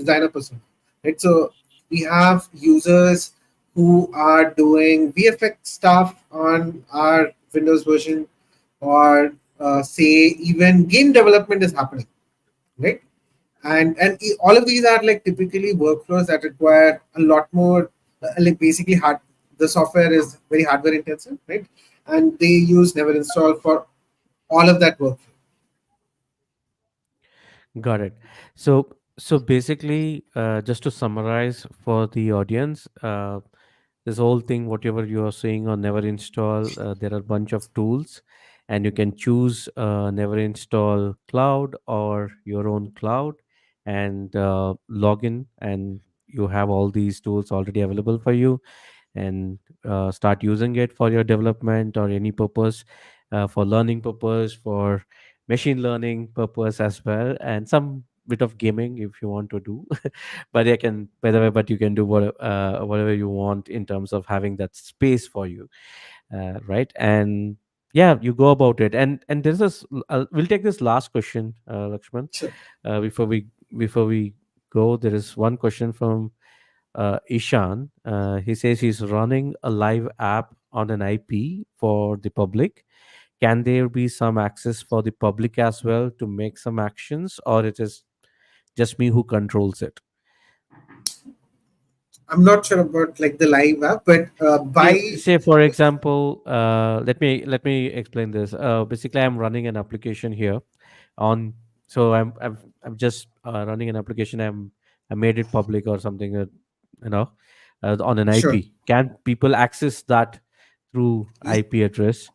right? So we have users who are doing VFX stuff on our Windows version, or say even game development is happening, right? And all of these are like typically workflows that require a lot more, like basically hard, the software is very hardware intensive, right? And they use Neverinstall for all of that workflow. Got it. So basically, just to summarize for the audience, this whole thing, whatever you are saying on never install, there are a bunch of tools, and you can choose never install cloud or your own cloud, and log in, and you have all these tools already available for you, and start using it for your development or any purpose, for learning purpose, for machine learning purpose as well, and some bit of gaming if you want to do. But you can, by the way, but you can do whatever you want in terms of having that space for you, right? And yeah, you go about it. And there's this, we'll take this last question, Lakshman, Sure. before we go. There is one question from Ishan. He says he's running a live app on an IP for the public. Can there be some access for the public as well to make some actions, or it is just me who controls it? I'm not sure about like the live app, but Say for example, let me explain this. Basically, I'm running an application here on. So I'm just running an application. I made it public or something. You know, on an sure. IP. Can people access that through Y- IP address?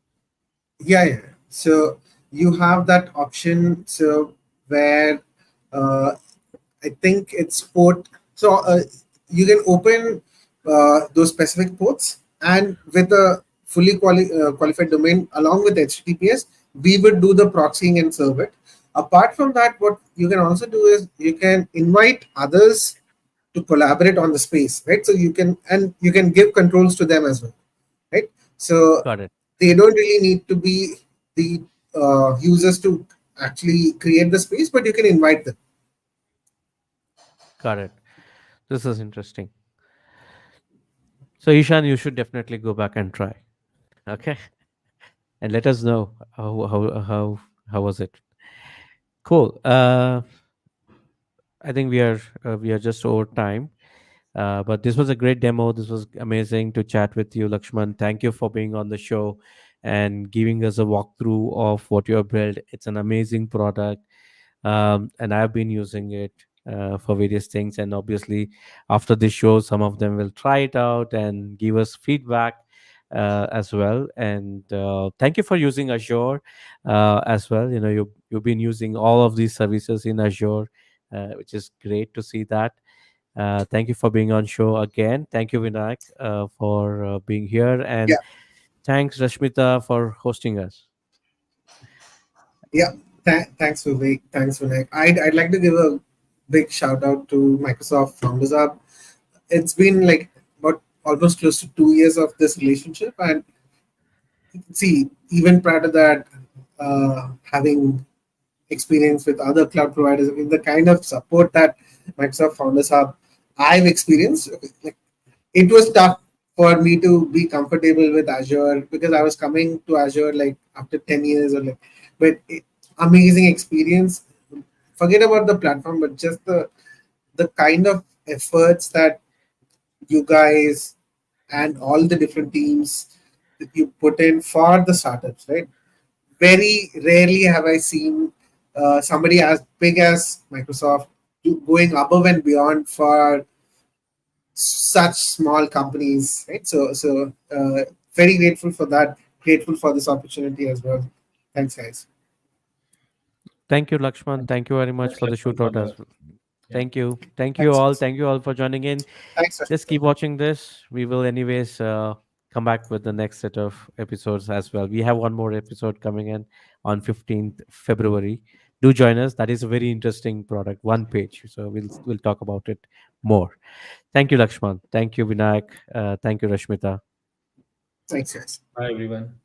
Yeah, yeah. So you have that option. So where uh, I think it's port. So you can open those specific ports, and with a fully qualified domain along with HTTPS, we would do the proxying and serve it. Apart from that, what you can also do is you can invite others to collaborate on the space, right? So you can give controls to them as well, right? So Got it. they don't really need to be the users to actually create the space, but you can invite them. Got it. This is interesting. So Ishan, you should definitely go back and try. Okay, and let us know how was it. Cool. I think we are just over time. But this was a great demo. This was amazing to chat with you, Lakshman. Thank you for being on the show and giving us a walkthrough of what you have built. It's an amazing product, and I've been using it for various things. And obviously, after this show, some of them will try it out and give us feedback as well. And thank you for using Azure as well. You know, you've been using all of these services in Azure, which is great to see that. Thank you for being on show again. Thank you, Vinayak, for being here, and Yeah. thanks, Rashmita, for hosting us. Yeah, thanks Vivek. Thanks Vinayak. I'd like to give a big shout out to Microsoft Founders Hub. It's been like about almost close to 2 years of this relationship, and see, even prior to that, having experience with other cloud providers, I mean, the kind of support that Microsoft Founders Hub I've experienced, like it was tough for me to be comfortable with Azure because I was coming to Azure like after 10 years or like, but amazing experience. Forget about the platform, but just the kind of efforts that you guys and all the different teams that you put in for the startups, right? Very rarely have I seen somebody as big as Microsoft going above and beyond for such small companies, right? So very grateful for that. Grateful for this opportunity as well. Thanks, guys. Thank you, Lakshman. Thanks, Thank you very much thanks for the Lakshman, for shootout the as well. yeah. Thank you. Thank you Thanks. all. Thank you all for joining in. Thanks, Just Rashmita. keep watching this. We will, anyways, come back with the next set of episodes as well. We have one more episode coming in on 15th February. do join us. That is a very interesting product, one page. So we'll talk about it more. Thank you, Lakshman. Thank you, Vinayak. Thank you, Rashmita. Thanks, guys. Hi, everyone.